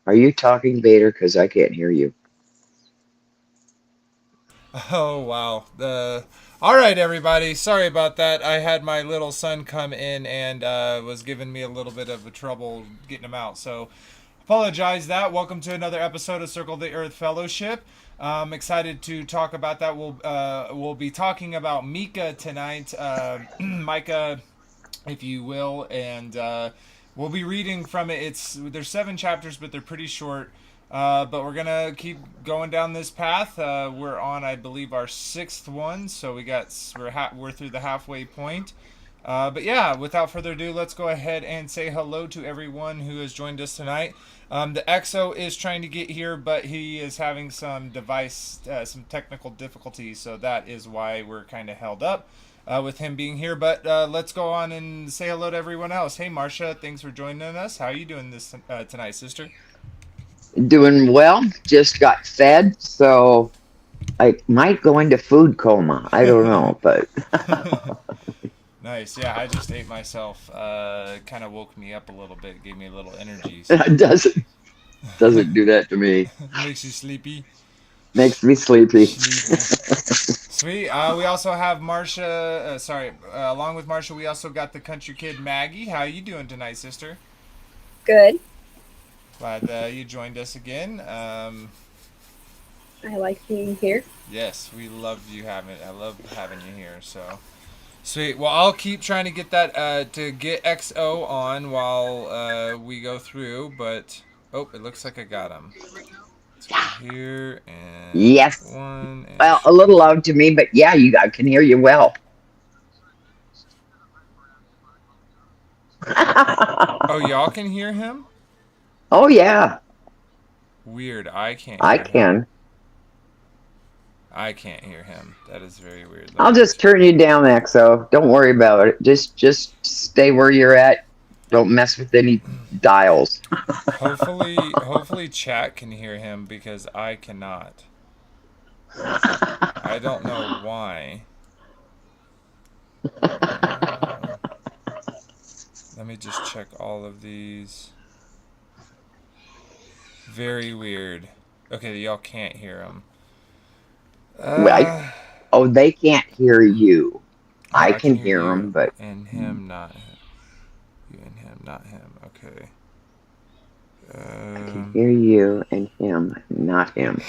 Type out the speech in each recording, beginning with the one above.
Are you talking, Vader? Because I can't hear you. Oh wow. All right, everybody. Sorry about that. I had my little son come in and was giving me a little bit of a trouble getting him out. So apologize that. Welcome to another episode of Circle the Earth Fellowship. I'm excited to talk about that. We'll be talking about Micah tonight. Micah, if you will, and we'll be reading from it. There's 7 chapters, but they're pretty short. But we're gonna keep going down this path. We're on, I believe, our 6th one, so we're through the halfway point. But yeah, without further ado, let's go ahead and say hello to everyone who has joined us tonight. The EXO is trying to get here, but he is having some some technical difficulties, so that is why we're kind of held up with him being here. But let's go on and say hello to everyone else. Hey, Marcia, thanks for joining us. How are you doing this tonight, sister? Doing well. Just got fed, so I might go into food coma. I don't know, but Nice. Yeah, I just ate myself. Kind of woke me up a little bit, gave me a little energy. So it doesn't do that to me. makes you sleepy. Makes me sleepy. Sleepy. Sweet. We also have Marcia. Along with Marcia, we also got the country kid Maggie. How you doing tonight, sister? Good. Glad you joined us again. I like being here. Yes, we loved you having. I love having you here. So sweet. Well, I'll keep trying to get that to get XO on while we go through. But it looks like I got him. Let's go here and Yes. one. And Well, a little loud to me, but yeah, I can hear you well. oh, y'all can hear him? Oh yeah, Weird. I can't I hear him. can. I can't hear him. That is very weird. Let I'll me just turn you down, Exo. Don't worry about it. Just stay where you're at. Don't mess with any dials. hopefully chat can hear him because I cannot. I don't know why. Let me just check all of these. Very weird. Okay, y'all can't hear him. They can't hear you. I I can can hear hear you them, but and him, not him. You and him, not him. Okay. I can hear you and him, not him.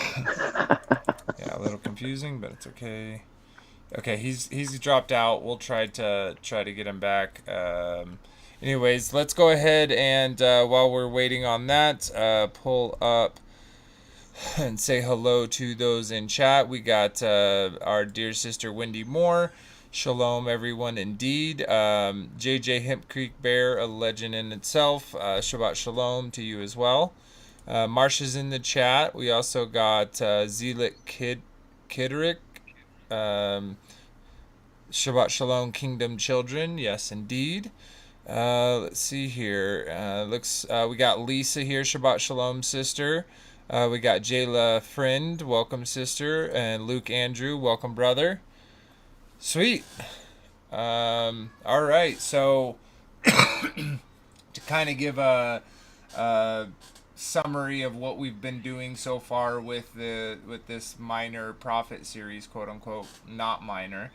Yeah, a little confusing, but it's okay. Okay, he's dropped out. We'll try to get him back. Anyways, let's go ahead and while we're waiting on that, pull up and say hello to those in chat. We got our dear sister Wendy Moore. Shalom, everyone, indeed. JJ Hemp Creek Bear, a legend in itself. Shabbat Shalom to you as well. Marsha's in the chat. We also got Zealot Kidrick. Shabbat Shalom, Kingdom Children. Yes, indeed. Let's see here. We got Lisa here. Shabbat Shalom, sister. We got Jayla Friend. Welcome, sister. And Luke Andrew. Welcome, brother. Sweet. All right. So to kind of give a summary of what we've been doing so far with this minor prophet series, quote unquote, not minor,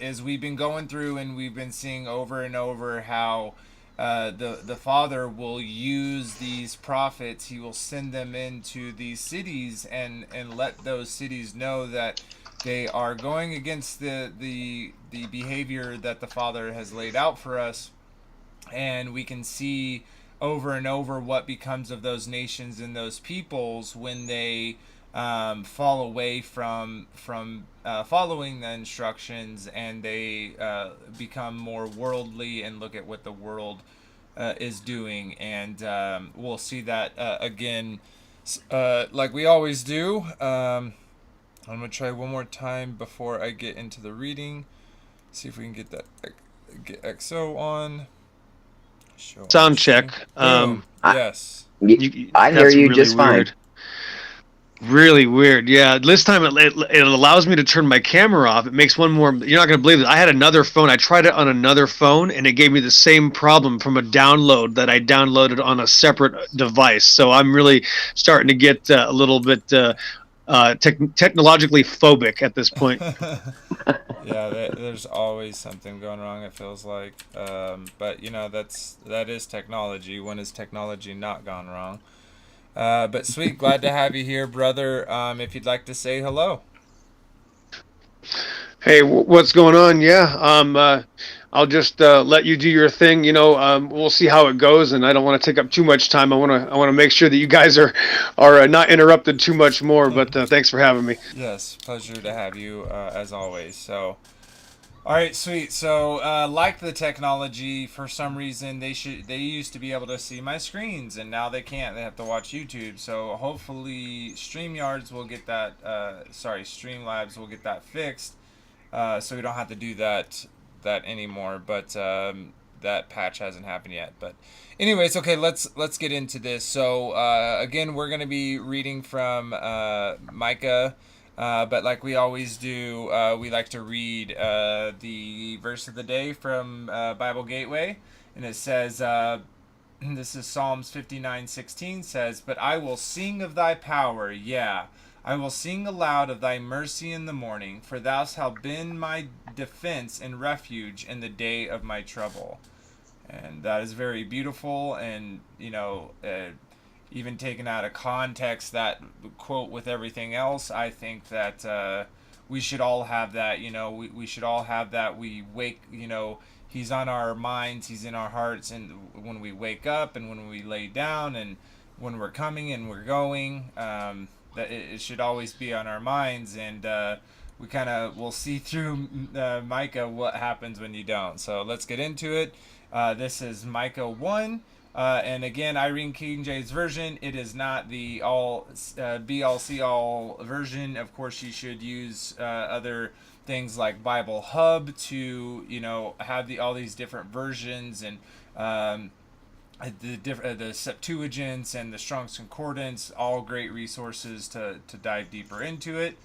is we've been going through and we've been seeing over and over how the Father will use these prophets. He will send them into these cities and let those cities know that they are going against the behavior that the Father has laid out for us, and we can see over and over what becomes of those nations and those peoples when they fall away from following the instructions, and they become more worldly and look at what the world is doing. And we'll see that again, like we always do. I'm going to try one more time before I get into the reading. See if we can get XO on. Sound check. Yes. I hear you just fine. Really weird. Yeah, this time it allows me to turn my camera off. It makes one more. You're not going to believe it. I had another phone. I tried it on another phone, and it gave me the same problem from a download that I downloaded on a separate device. So I'm really starting to get a little bit technologically phobic at this point. Yeah, there's always something going wrong, it feels like. But that is technology. When has technology not gone wrong? But sweet, glad to have you here, brother. If you'd like to say hello. Hey, what's going on? Yeah, I'll just let you do your thing. We'll see how it goes, and I don't want to take up too much time. I want to make sure that you guys are not interrupted too much more. But thanks for having me. Yes, pleasure to have you as always. So, all right, sweet. So, like the technology, for some reason they used to be able to see my screens, and now they can't. They have to watch YouTube. So hopefully Streamlabs will get that fixed, so we don't have to do that anymore. But that patch hasn't happened yet. But anyways, okay, let's get into this. So again, we're going to be reading from Micah, but like we always do, we like to read the verse of the day from Bible Gateway, and it says, this is Psalms 59:16, says, "But I will sing of thy power, yeah, I will sing aloud of thy mercy in the morning, for thou hast been my defense and refuge in the day of my trouble." And that is very beautiful, and even taken out of context, that quote with everything else, I think that we should all have that. We should all have that. We wake, he's on our minds, he's in our hearts, and when we wake up and when we lay down and when we're coming and we're going, that it should always be on our minds. And we kind of will see through Micah what happens when you don't. So let's get into it. This is Micah 1. And again, I read King James Version. It is not the be-all, see-all version. Of course, you should use other things like Bible Hub to, have all these different versions, and the Septuagint and the Strong's Concordance, all great resources to dive deeper into it.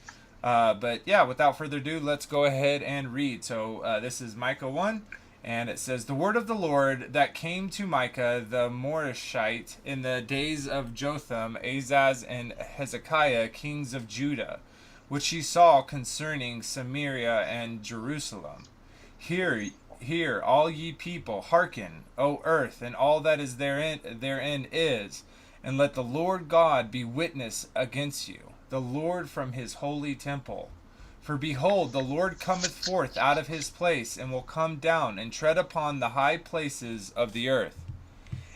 But yeah, without further ado, let's go ahead and read. So this is Micah 1. And it says, "The word of the Lord that came to Micah the Morashite in the days of Jotham, Azaz, and Hezekiah, kings of Judah, which he saw concerning Samaria and Jerusalem. Hear, all ye people, hearken, O earth, and all that is therein is, and let the Lord God be witness against you, the Lord from his holy temple. For behold, the Lord cometh forth out of his place, and will come down and tread upon the high places of the earth.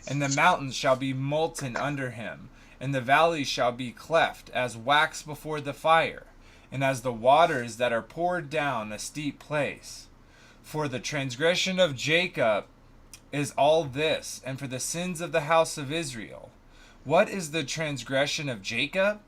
And the mountains shall be molten under him, and the valleys shall be cleft as wax before the fire. and as the waters that are poured down a steep place. For the transgression of Jacob is all this, and for the sins of the house of Israel. What is the transgression of Jacob?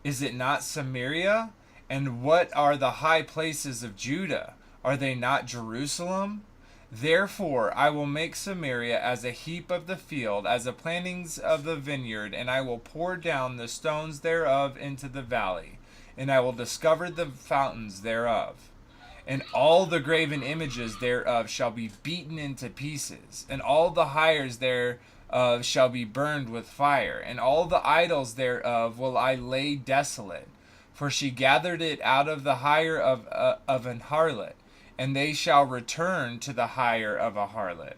Is it not Samaria? And what are the high places of Judah? Are they not Jerusalem? Therefore I will make Samaria as a heap of the field, as the plantings of the vineyard, and I will pour down the stones thereof into the valley, and I will discover the fountains thereof. And all the graven images thereof shall be beaten into pieces, and all the hires thereof shall be burned with fire, and all the idols thereof will I lay desolate. For she gathered it out of the hire of an harlot, and they shall return to the hire of a harlot.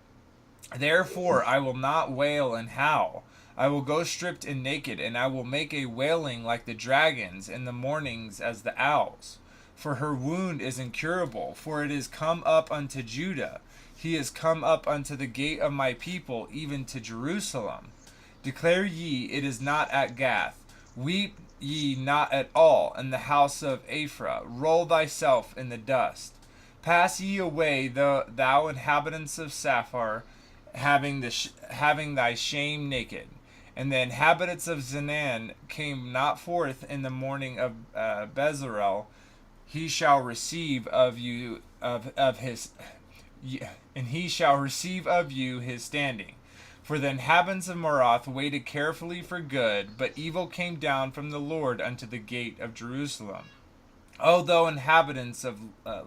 Therefore I will not wail and howl. I will go stripped and naked, and I will make a wailing like the dragons, and the mournings as the owls. For her wound is incurable, for it is come up unto Judah. He is come up unto the gate of my people, even to Jerusalem. Declare ye, it is not at Gath. Weep ye not at all in the house of Ephraim. Roll thyself in the dust. Pass ye away, thou inhabitants of Saphar, having thy shame naked. And the inhabitants of Zanan came not forth in the morning of Bezalel. He shall receive of you and he shall receive of you his standing. For the inhabitants of Marath waited carefully for good, but evil came down from the Lord unto the gate of Jerusalem. O thou inhabitants of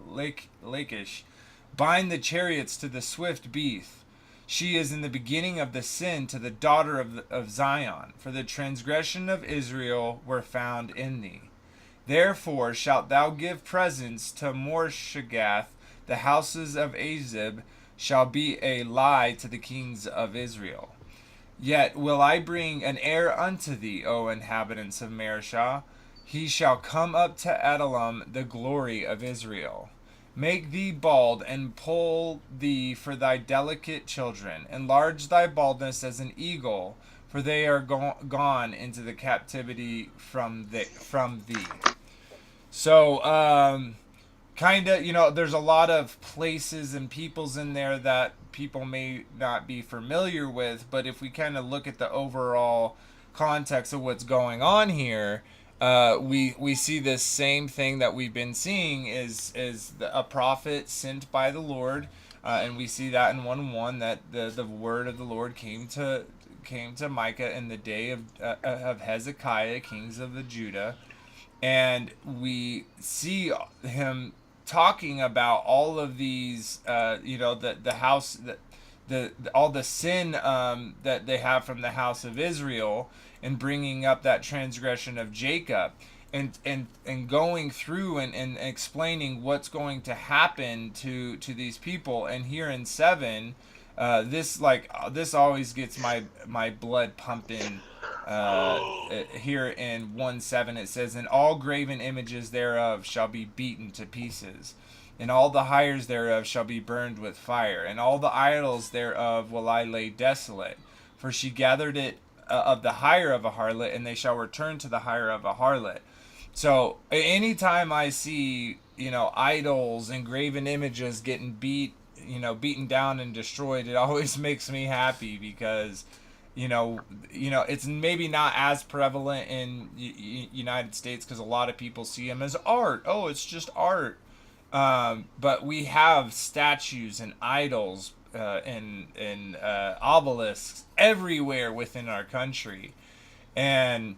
Lachish, bind the chariots to the swift beast. She is in the beginning of the sin to the daughter of Zion, for the transgression of Israel were found in thee. Therefore shalt thou give presents to Morshagath. The houses of Azib shall be a lie to the kings of Israel. Yet will I bring an heir unto thee, O inhabitants of Mareshah. He shall come up to Adullam, the glory of Israel. Make thee bald, and pull thee for thy delicate children. Enlarge thy baldness as an eagle, for they are gone into the captivity from thee. So, kind of, there's a lot of places and peoples in there that people may not be familiar with, but if we kind of look at the overall context of what's going on here, we see this same thing that we've been seeing is a prophet sent by the Lord, and we see that in 1:1 that the word of the Lord came to Micah in the day of Hezekiah, kings of the Judah, and we see him talking about all of these, the house, all the sin that they have from the house of Israel, and bringing up that transgression of Jacob, and going through and explaining what's going to happen to these people. And here in 7, this always gets my blood pumping. Here in 1:7 it says, and all graven images thereof shall be beaten to pieces, and all the hires thereof shall be burned with fire, and all the idols thereof will I lay desolate. For she gathered it of the hire of a harlot, and they shall return to the hire of a harlot. So anytime I see idols and graven images getting beaten down and destroyed, it always makes me happy, because it's maybe not as prevalent in United States, because a lot of people see them as art. Oh, it's just art. But we have statues and idols and obelisks everywhere within our country. And,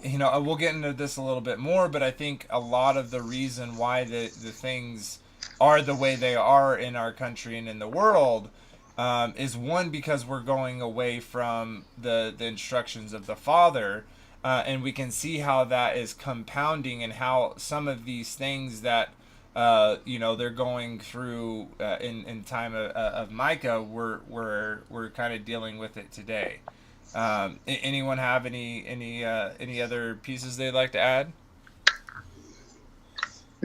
we'll get into this a little bit more, but I think a lot of the reason why the things are the way they are in our country and in the world is, one, because we're going away from the instructions of the Father, and we can see how that is compounding, and how some of these things that they're going through in time of Micah, we're kind of dealing with it today. Anyone have any other pieces they'd like to add?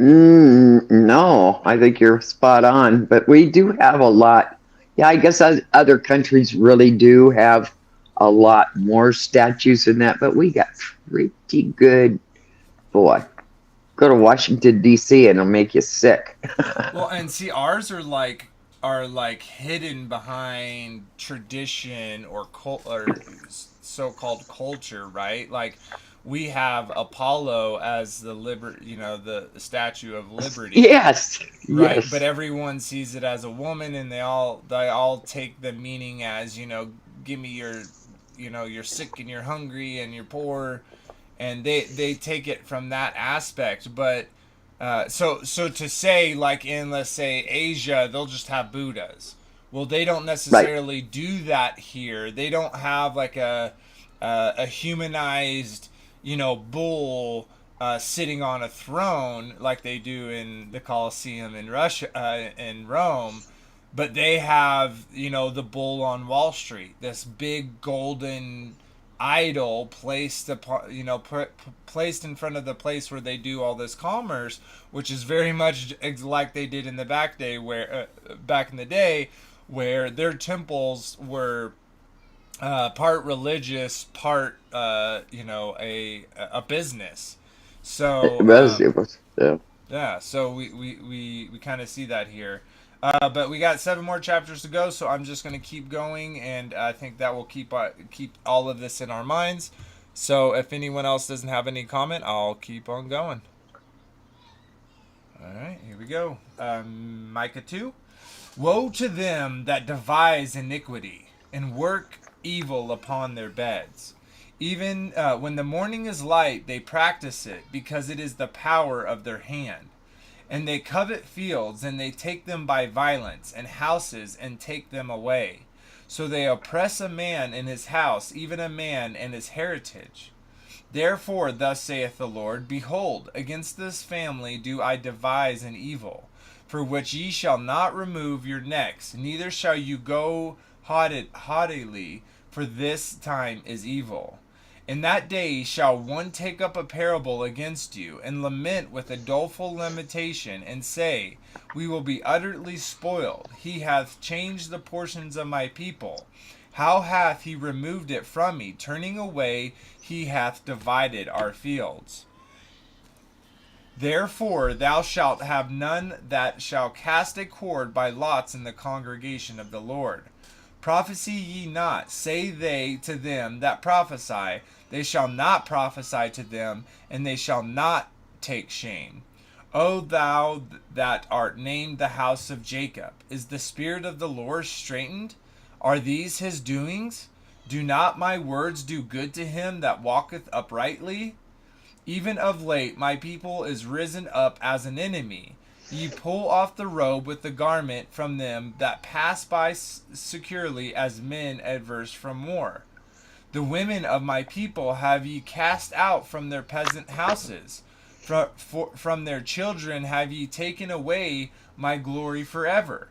No, I think you're spot on, but we do have a lot. Yeah, I guess other countries really do have a lot more statues than that, but we got pretty good, boy. Go to Washington D.C. and it'll make you sick. Well, and see, ours are like hidden behind tradition or so-called culture, right? Like we have Apollo as the the statue of liberty, Yes, right? But yes, everyone sees it as a woman, and they all take the meaning as give me your, you're sick and you're hungry and you're poor, and they take it from that aspect. But so to say, like in, let's say, Asia, they'll just have Buddhas. Well, they don't right. necessarily do that here. They don't have like a humanized, bull sitting on a throne like they do in the Colosseum in Russia, in Rome. But they have, the bull on Wall Street, this big golden idol placed upon, placed in front of the place where they do all this commerce, which is very much like they did in the back in the day, where their temples were part religious, part a business. It So was, it was. Yeah. yeah, so we kind of see that here. But we got 7 more chapters to go, so I'm just going to keep going, and I think that will keep all of this in our minds. So if anyone else doesn't have any comment, I'll keep on going. All right, here we go. Micah 2. Woe to them that devise iniquity and work evil upon their beds. Even when the morning is light, they practice it, because it is the power of their hand. And they covet fields, and they take them by violence, and houses, and take them away. So they oppress a man in his house, even a man and his heritage. Therefore, thus saith the Lord, Behold, against this family do I devise an evil, for which ye shall not remove your necks, neither shall you go haughtily, for this time is evil. In that day shall one take up a parable against you, and lament with a doleful lamentation, and say, We will be utterly spoiled. He hath changed the portions of my people. How hath he removed it from me? Turning away, he hath divided our fields. Therefore thou shalt have none that shall cast a cord by lots in the congregation of the Lord. Prophesy ye not, say they to them that prophesy, they shall not prophesy to them, and they shall not take shame. O thou that art named the house of Jacob, is the spirit of the Lord straitened? Are these his doings? Do not my words do good to him that walketh uprightly? Even of late my people is risen up as an enemy. Ye pull off the robe with the garment from them that pass by securely, as men averse from war. The women of my people have ye cast out from their peasant houses. From their children have ye taken away my glory forever.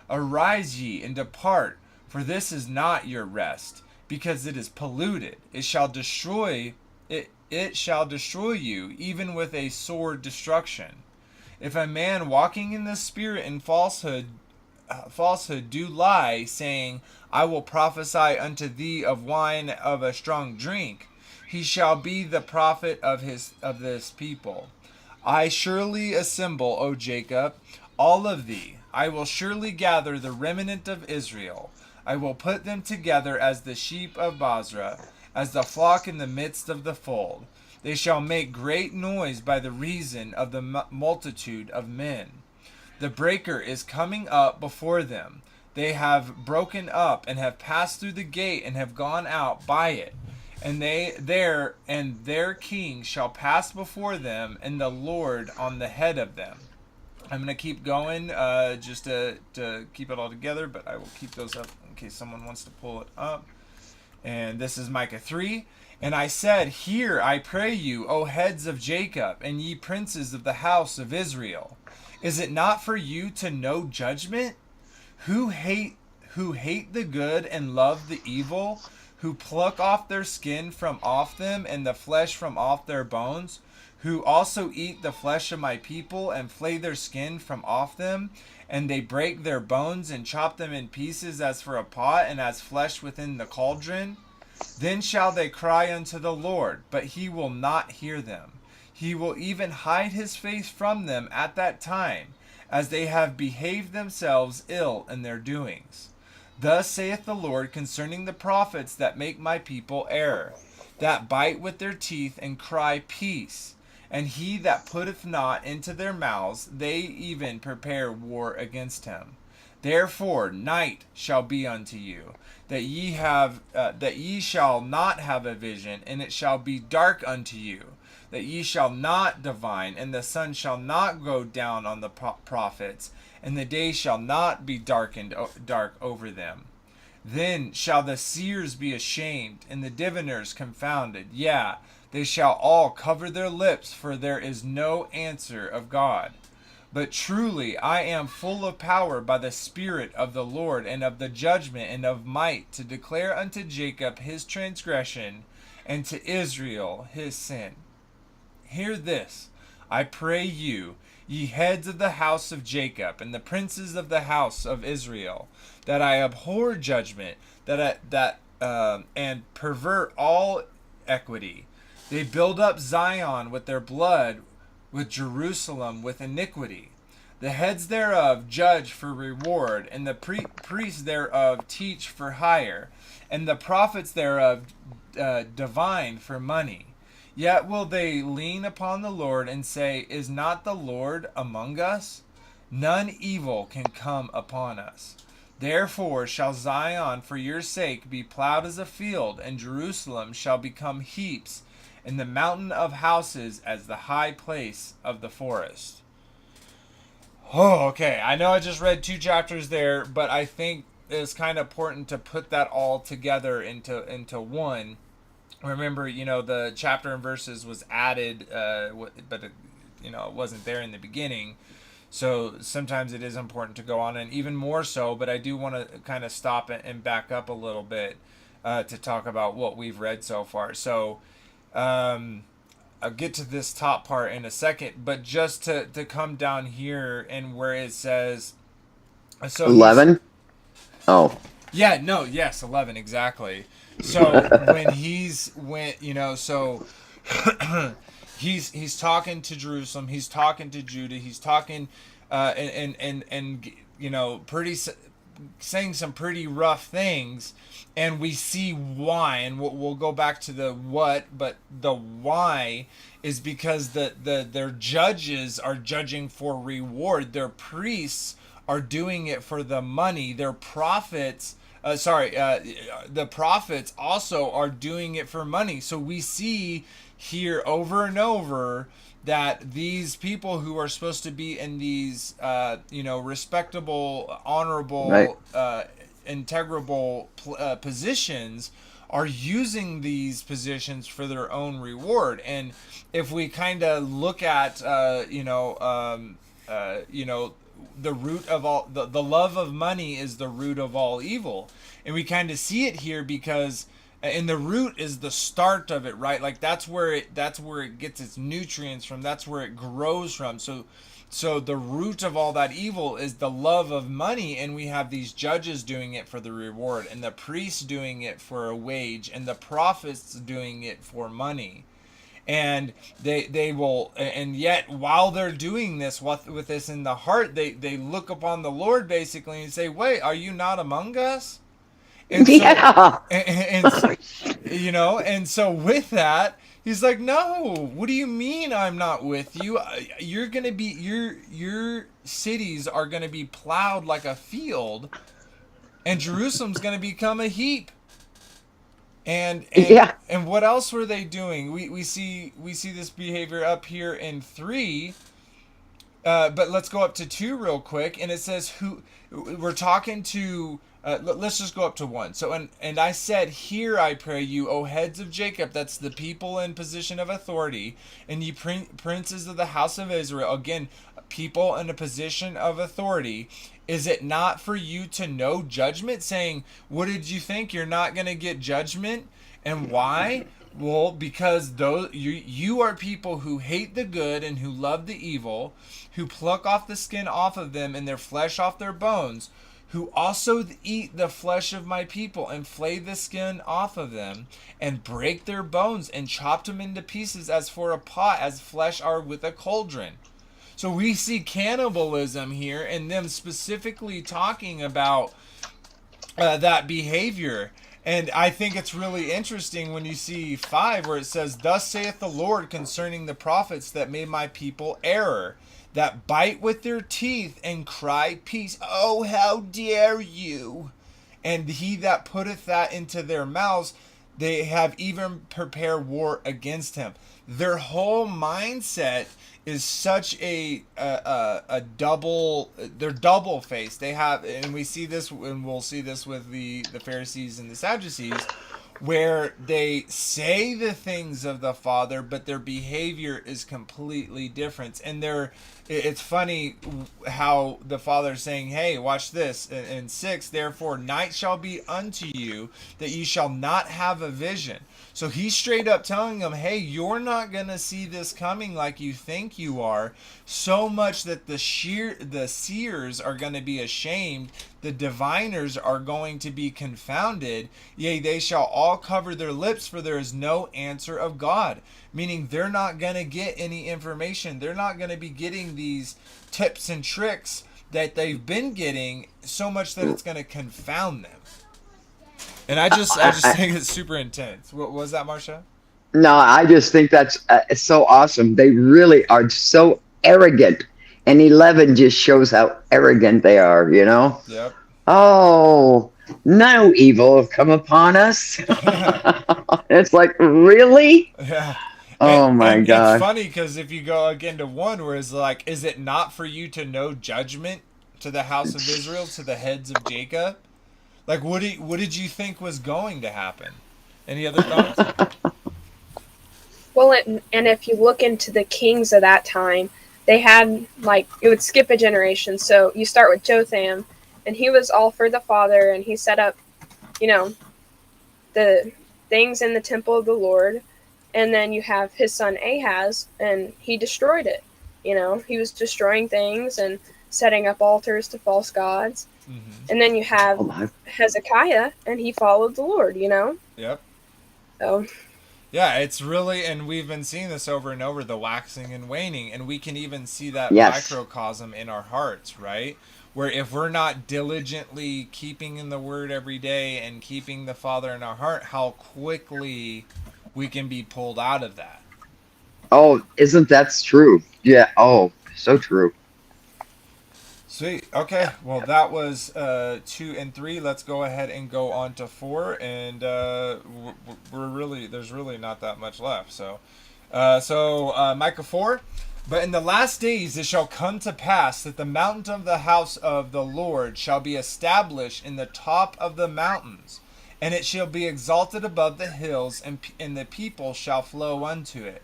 Arise ye and depart, for this is not your rest, because it is polluted. It shall destroy you, even with a sword destruction. If a man walking in the spirit and falsehood do lie, saying, I will prophesy unto thee of wine of a strong drink, he shall be the prophet of this people. I surely assemble, O Jacob, all of thee. I will surely gather the remnant of Israel. I will put them together as the sheep of Basra, as the flock in the midst of the fold. They shall make great noise by the reason of the multitude of men. The breaker is coming up before them. They have broken up and have passed through the gate and have gone out by it. And their king shall pass before them, and the Lord on the head of them. I'm going to keep going just to keep it all together, but I will keep those up in case someone wants to pull it up. And this is Micah 3. And I said, Hear, I pray you, O heads of Jacob, and ye princes of the house of Israel. Is it not for you to know judgment? Who hate the good and love the evil, who pluck off their skin from off them, and the flesh from off their bones, who also eat the flesh of my people, and flay their skin from off them, and they break their bones and chop them in pieces as for a pot, and as flesh within the cauldron? Then shall they cry unto the Lord, but he will not hear them. He will even hide his face from them at that time, as they have behaved themselves ill in their doings. Thus saith the Lord concerning the prophets that make my people err, that bite with their teeth and cry peace, and he that putteth not into their mouths, they even prepare war against him. Therefore night shall be unto you, that ye shall not have a vision, and it shall be dark unto you, that ye shall not divine, and the sun shall not go down on the prophets, and the day shall not be dark over them. Then shall the seers be ashamed, and the diviners confounded. Yeah, they shall all cover their lips, for there is no answer of God. But truly I am full of power by the Spirit of the Lord, and of the judgment, and of might, to declare unto Jacob his transgression, and to Israel his sin. Hear this, I pray you, ye heads of the house of Jacob, and the princes of the house of Israel, that I abhor judgment, and pervert all equity. They build up Zion with their blood, with Jerusalem with iniquity. The heads thereof judge for reward, and the priests thereof teach for hire, and the prophets thereof divine for money. Yet will they lean upon the Lord and say, Is not the Lord among us? None evil can come upon us. Therefore shall Zion for your sake be plowed as a field, and Jerusalem shall become heaps, and the mountain of houses as the high place of the forest. Oh, okay. I know I just read 2 chapters there, but I think it's kind of important to put that all together into one. Remember, the chapter and verses was added, but it wasn't there in the beginning. So sometimes it is important to go on, and even more so, but I do want to kind of stop and back up a little bit to talk about what we've read so far. So I'll get to this top part in a second, but just to come down here and where it says... So 11? Oh. Yeah, no, yes, 11, exactly. So he's talking to Jerusalem, he's talking to Judah, he's talking and saying some pretty rough things, and we see why, and we'll go back to the what, but the why is because their judges are judging for reward, their priests are doing it for the money, their prophets the prophets also are doing it for money. So we see here over and over that these people who are supposed to be in these, respectable, honorable, right, integrable positions are using these positions for their own reward. And if we kind of look at, the root of all, the love of money is the root of all evil. And we kind of see it here because, and the root is the start of it, right? Like that's where it gets its nutrients from. That's where it grows from. So the root of all that evil is the love of money, and we have these judges doing it for the reward, and the priests doing it for a wage, and the prophets doing it for money. And they will, and yet while they're doing this with this in the heart, they look upon the Lord basically and say, wait, are you not among us? And so, yeah. and so with that, he's like, no, what do you mean I'm not with you? You're going to be, your cities are going to be plowed like a field, and Jerusalem's going to become a heap. And what else were they doing? We see this behavior up here in 3, but let's go up to 2 real quick. And it says, who we're talking to. Let's just go up to 1. So and I said, "Hear, I pray you, O heads of Jacob." That's the people in position of authority, and ye princes of the house of Israel. Again, people in a position of authority. Is it not for you to know judgment? Saying, what did you think? You're not going to get judgment? And why? Well, because you are people who hate the good and who love the evil, who pluck off the skin off of them and their flesh off their bones, who also eat the flesh of my people, and flay the skin off of them, and break their bones, and chop them into pieces as for a pot, as flesh are with a cauldron. So we see cannibalism here, and them specifically talking about that behavior. And I think it's really interesting when you see 5 where it says, "Thus saith the Lord concerning the prophets that made my people error, that bite with their teeth and cry peace. Oh, how dare you! And he that putteth that into their mouths, they have even prepared war against him." Their whole mindset is such a double. They're double faced. They have, and we see this, and we'll see this with the Pharisees and the Sadducees, where they say the things of the Father, but their behavior is completely different. And it's funny how the Father's saying, "Hey, watch this." In 6, "Therefore night shall be unto you, that ye shall not have a vision." So he's straight up telling them, hey, you're not going to see this coming like you think you are, so much that the seers are going to be ashamed, the diviners are going to be confounded, yea, they shall all cover their lips, for there is no answer of God. Meaning they're not going to get any information. They're not going to be getting these tips and tricks that they've been getting, so much that it's going to confound them. And I just think it's super intense. What was that, Marcia? No, I just think that's it's so awesome. They really are so arrogant. And 11 just shows how arrogant they are, you know? Yep. Oh, no evil have come upon us. It's like, really? Yeah. Oh my God. It's funny because if you go again to 1 where it's like, is it not for you to know judgment to the house of Israel, to the heads of Jacob? Like, what did you think was going to happen? Any other thoughts? Well, and if you look into the kings of that time, they had, like, it would skip a generation. So you start with Jotham, and he was all for the Father, and he set up, the things in the temple of the Lord. And then you have his son Ahaz, and he destroyed it. He was destroying things and setting up altars to false gods. Mm-hmm. And then you have Hezekiah, and he followed the Lord, Yep. So. Yeah, it's really, and we've been seeing this over and over, the waxing and waning, and we can even see that microcosm in our hearts, right? Where if we're not diligently keeping in the Word every day and keeping the Father in our heart, how quickly we can be pulled out of that. Oh, isn't that true? Yeah. Oh, so true. Sweet. Okay. Well, that was 2 and 3. Let's go ahead and go on to 4. And there's really not that much left. So Micah 4. "But in the last days it shall come to pass that the mountain of the house of the Lord shall be established in the top of the mountains, and it shall be exalted above the hills, and the people shall flow unto it.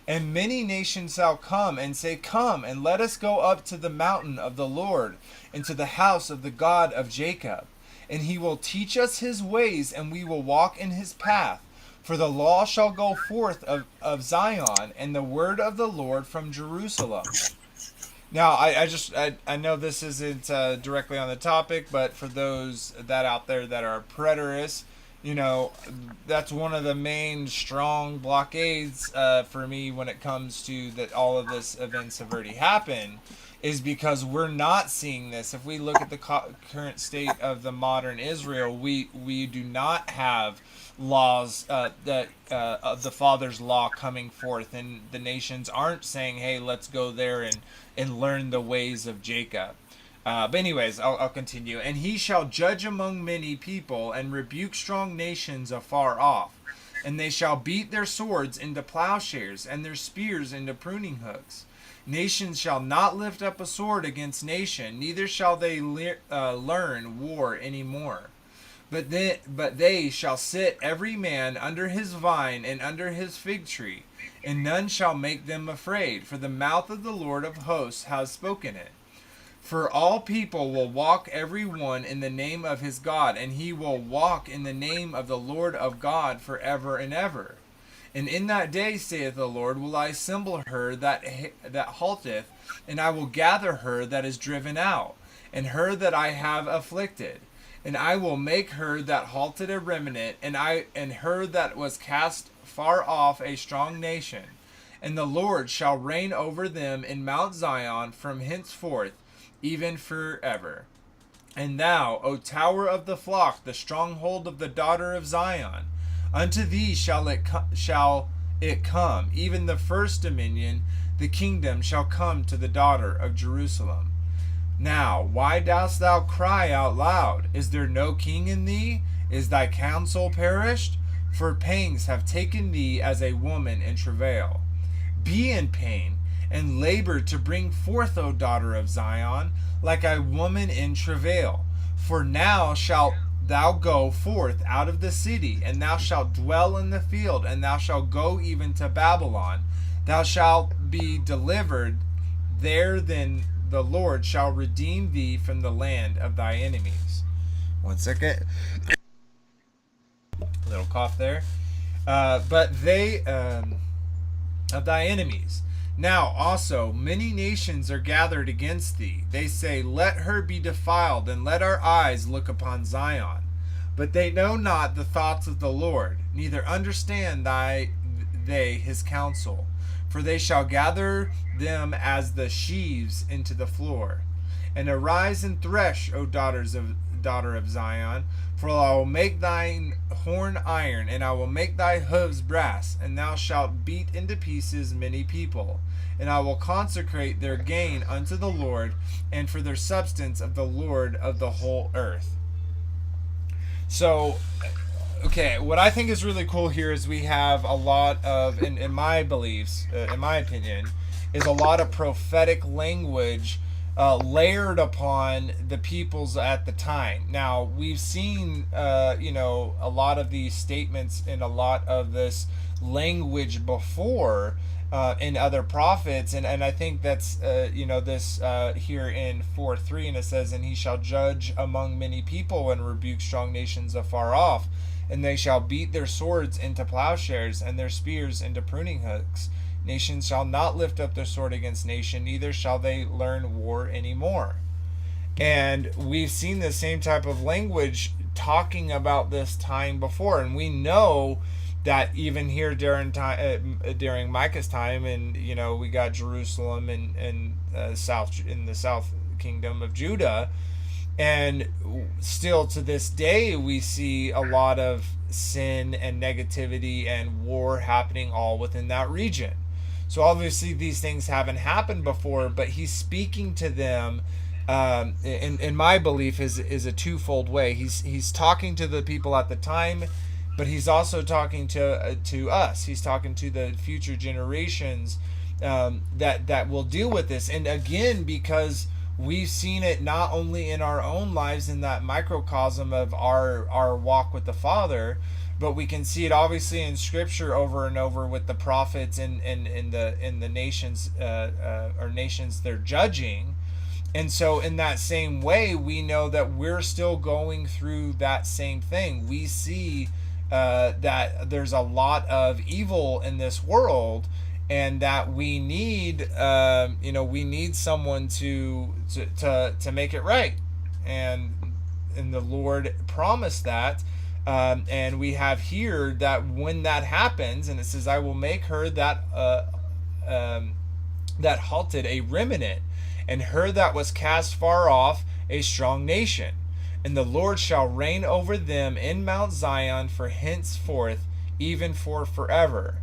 And many nations shall come and say, Come, and let us go up to the mountain of the Lord, and to the house of the God of Jacob. And he will teach us his ways, and we will walk in his path. For the law shall go forth of Zion, and the word of the Lord from Jerusalem." Now, I know this isn't directly on the topic, but for those that out there that are preterists, that's one of the main strong blockades for me when it comes to that all of this events have already happened, is because we're not seeing this. If we look at the current state of the modern Israel, we do not have laws that of the Father's law coming forth, and the nations aren't saying, hey, let's go there and learn the ways of Jacob. But anyways, I'll continue. "And he shall judge among many people, and rebuke strong nations afar off. And they shall beat their swords into plowshares, and their spears into pruning hooks. Nations shall not lift up a sword against nation, neither shall they learn war any more. But they shall sit every man under his vine and under his fig tree, and none shall make them afraid, for the mouth of the Lord of hosts has spoken it. For all people will walk every one in the name of his God, and he will walk in the name of the Lord of God forever and ever. And in that day, saith the Lord, will I assemble her that halteth, and I will gather her that is driven out. and her that I have afflicted. And I will make her that halted a remnant, and her that was cast far off a strong nation. And the Lord shall reign over them in Mount Zion from henceforth, even forever. And thou, O tower of the flock, the stronghold of the daughter of Zion, unto thee shall it come, even the first dominion, the kingdom shall come to the daughter of Jerusalem. Now, why dost thou cry out loud? Is there no king in thee? Is thy counsel perished? For pangs have taken thee as a woman in travail. Be in pain, and labor to bring forth, O daughter of Zion, like a woman in travail. For now shalt thou go forth out of the city, and thou shalt dwell in the field, and thou shalt go even to Babylon. Thou shalt be delivered there, then the Lord shall redeem thee from the land of thy enemies. One second. Little cough there. But they, of thy enemies. Now also many nations are gathered against thee. They say, let her be defiled, and let our eyes look upon Zion. But they know not the thoughts of the Lord, neither understand they his counsel. For they shall gather them as the sheaves into the floor. And arise and thresh, O daughter of Zion, for I will make thine horn iron, and I will make thy hooves brass, and thou shalt beat into pieces many people. And I will consecrate their gain unto the Lord, and for their substance of the Lord of the whole earth. So, okay, what I think is really cool here is we have a lot of, in my beliefs, in my opinion, is a lot of prophetic language layered upon the peoples at the time. Now, we've seen, a lot of these statements in a lot of this language before in other prophets, and I think that's, this here in 4:3, and it says, and he shall judge among many people and rebuke strong nations afar off, and they shall beat their swords into plowshares and their spears into pruning hooks. Nation shall not lift up their sword against nation, neither shall they learn war anymore. And we've seen the same type of language talking about this time before, and we know that even here during Micah's time, and we got Jerusalem and in the south kingdom of Judah, and still to this day we see a lot of sin and negativity and war happening all within that region. So obviously these things haven't happened before, but he's speaking to them in my belief is a twofold way. He's talking to the people at the time, but he's also talking to us. He's talking to the future generations that will deal with this. And again, because we've seen it not only in our own lives in that microcosm of our walk with the Father, but we can see it obviously in Scripture over and over with the prophets and in the nations or nations they're judging. And so in that same way, we know that we're still going through that same thing. We see that there's a lot of evil in this world, and that we need someone to make it right, and the Lord promised that, and we have here that when that happens, and it says, I will make her that halted a remnant, and her that was cast far off a strong nation. And the Lord shall reign over them in Mount Zion for henceforth, even for forever.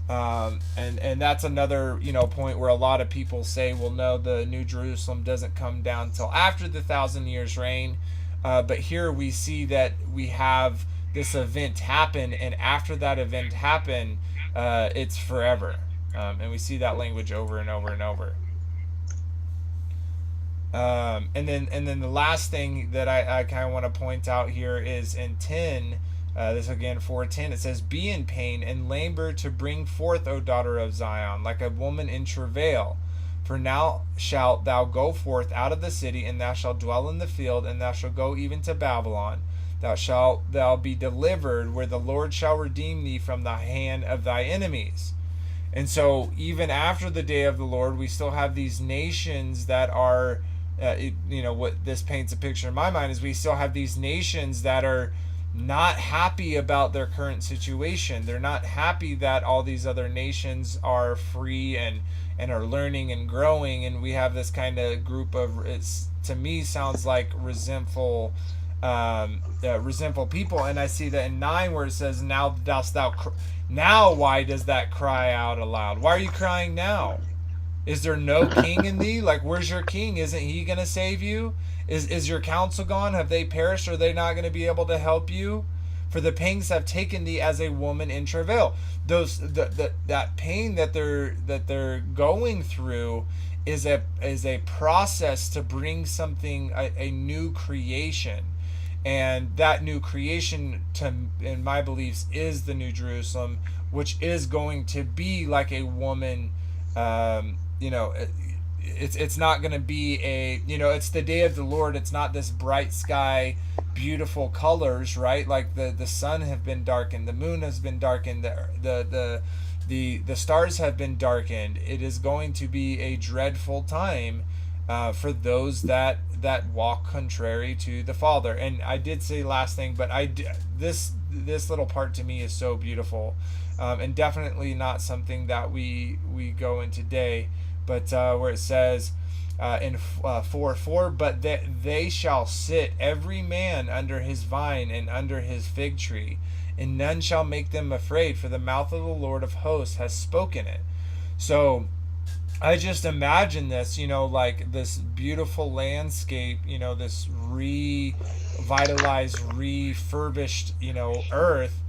And that's another point where a lot of people say, well, no, the New Jerusalem doesn't come down till after the 1,000 years reign. But here we see that we have this event happen, and after that event happen, it's forever. And we see that language over and over and over. And then the last thing that I kind of want to point out here is in 10, this again 4:10, it says, be in pain and labor to bring forth, O daughter of Zion, like a woman in travail. For now shalt thou go forth out of the city, and thou shalt dwell in the field, and thou shalt go even to Babylon. Thou be delivered, where the Lord shall redeem thee from the hand of thy enemies. And so even after the day of the Lord, we still have these nations that are what this paints a picture in my mind is we still have these nations that are not happy about their current situation. They're not happy that all these other nations are free and are learning and growing, and we have this kind of group of, it's, to me, sounds like resentful people. And I see that in 9 where it says, now dost thou now why does that cry out aloud? Why are you crying now? Is there no king in thee? Like, where's your king? Isn't he going to save you? Is your counsel gone? Have they perished? Are they not going to be able to help you? For the pangs have taken thee as a woman in travail. That pain that they're going through is a process to bring something, a new creation. And that new creation, in my beliefs, is the New Jerusalem, which is going to be like a woman. It's not going to be it's the day of the Lord. It's not this bright sky, beautiful colors, right? Like the sun have been darkened, the moon has been darkened, the stars have been darkened. It is going to be a dreadful time for those that walk contrary to the Father. And I did say last thing, but this little part to me is so beautiful, and definitely not something that we go in today. But where it says in 4:4, but they shall sit every man under his vine and under his fig tree, and none shall make them afraid, for the mouth of the Lord of hosts has spoken it. So I just imagine this, like this beautiful landscape, this revitalized, refurbished, earth,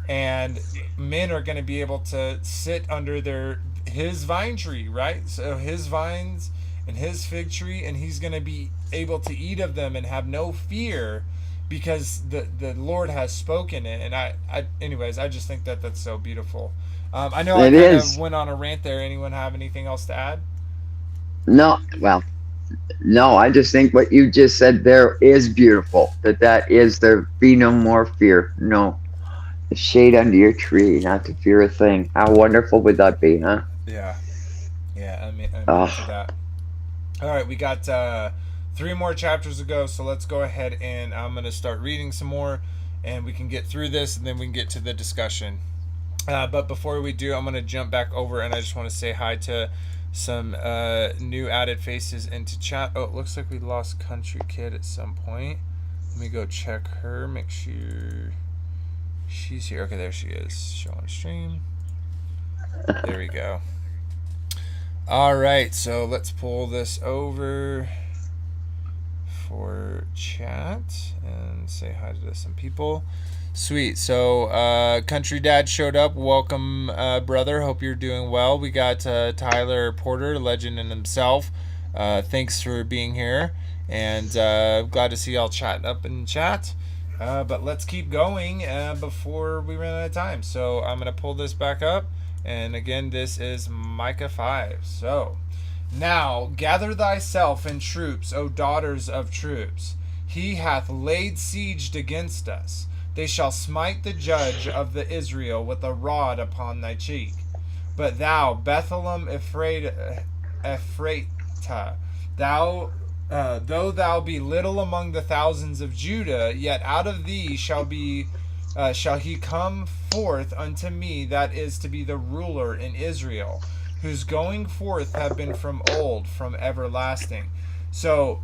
and men are going to be able to sit under his vine tree, right? So his vines and his fig tree, and he's going to be able to eat of them and have no fear because the Lord has spoken it. And anyways, I just think that that's so beautiful. I know I kind of went on a rant there. Anyone have anything else to add? No, well, no, I just think what you just said there is beautiful. That is, there be no more fear. No, the shade under your tree, not to fear a thing. How wonderful would that be, huh? Yeah. I mean to that. All right, we got 3 more chapters to go, so let's go ahead and I'm going to start reading some more, and we can get through this, and then we can get to the discussion. But before we do, I'm going to jump back over, and I just want to say hi to some new added faces into chat. Oh, it looks like we lost Country Kid at some point. Let me go check her, make sure she's here. Okay, there she is. Show on stream. There we go. All right, so let's pull this over for chat and say hi to some people. Sweet. So Country Dad showed up. Welcome, brother. Hope you're doing well. We got Tyler Porter, legend in himself. Thanks for being here, and glad to see y'all chatting up in chat. But let's keep going before we run out of time. So I'm going to pull this back up. And again, this is Micah 5. So, now gather thyself in troops, O daughters of troops. He hath laid siege against us. They shall smite the judge of the Israel with a rod upon thy cheek. But thou, Bethlehem Ephratah, though thou be little among the thousands of Judah, yet out of thee shall he come forth unto me, that is to be the ruler in Israel, whose going forth have been from old, from everlasting. So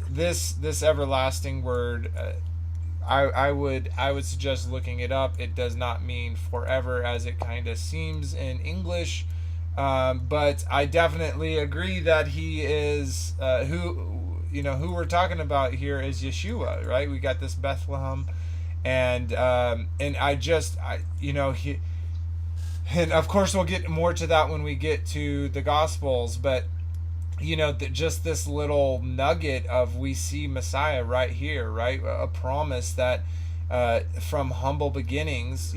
this everlasting word, I would suggest looking it up. It does not mean forever as it kind of seems in English, but I definitely agree that he is who we're talking about here is Yeshua, right? We got this Bethlehem. And of course we'll get more to that when we get to the Gospels, but just this little nugget of we see Messiah right here, right? A promise that from humble beginnings,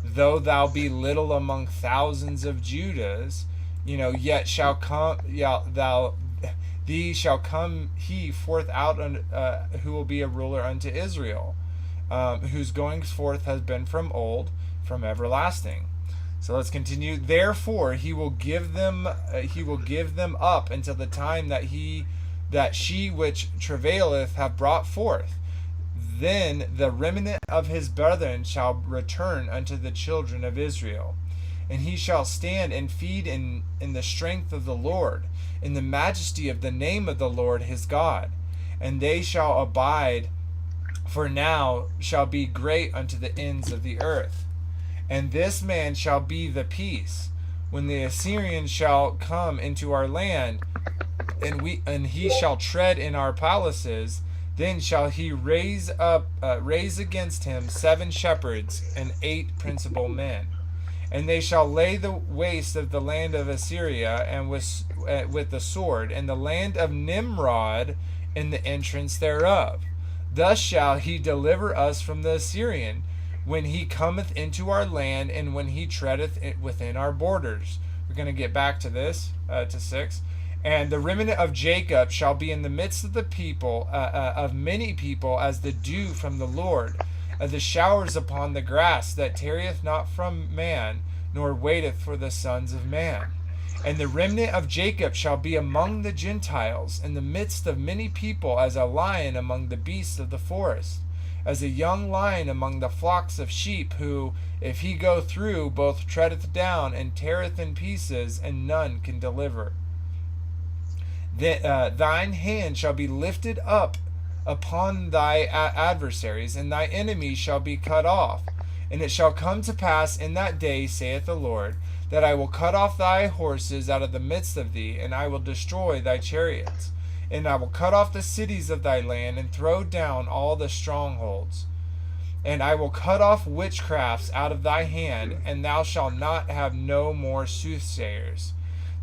though thou be little among thousands of Judahs, yet shall come, thee shall come he forth out, who will be a ruler unto Israel. Whose goings forth has been from old, from everlasting. So let's continue. Therefore he will give them up until the time that that she which travaileth have brought forth. Then the remnant of his brethren shall return unto the children of Israel. And he shall stand and feed in the strength of the Lord, in the majesty of the name of the Lord his God. And they shall abide, for now shall be great unto the ends of the earth. And this man shall be the peace, when the Assyrians shall come into our land, and he shall tread in our palaces. Then shall he raise against him 7 shepherds and 8 principal men. And they shall lay the waste of the land of Assyria and with the sword, and the land of Nimrod in the entrance thereof. Thus shall he deliver us from the Assyrian, when he cometh into our land, and when he treadeth within our borders. We're going to get back to this, to 6. And the remnant of Jacob shall be in the midst of the people, of many people, as the dew from the Lord, as the showers upon the grass, that tarrieth not from man, nor waiteth for the sons of man. And the remnant of Jacob shall be among the Gentiles, in the midst of many people, as a lion among the beasts of the forest, as a young lion among the flocks of sheep, who, if he go through, both treadeth down and teareth in pieces, and none can deliver. Thine hand shall be lifted up upon thy adversaries, and thy enemies shall be cut off. And it shall come to pass in that day, saith the Lord, that I will cut off thy horses out of the midst of thee, and I will destroy thy chariots. And I will cut off the cities of thy land, and throw down all the strongholds. And I will cut off witchcrafts out of thy hand, and thou shalt not have no more soothsayers.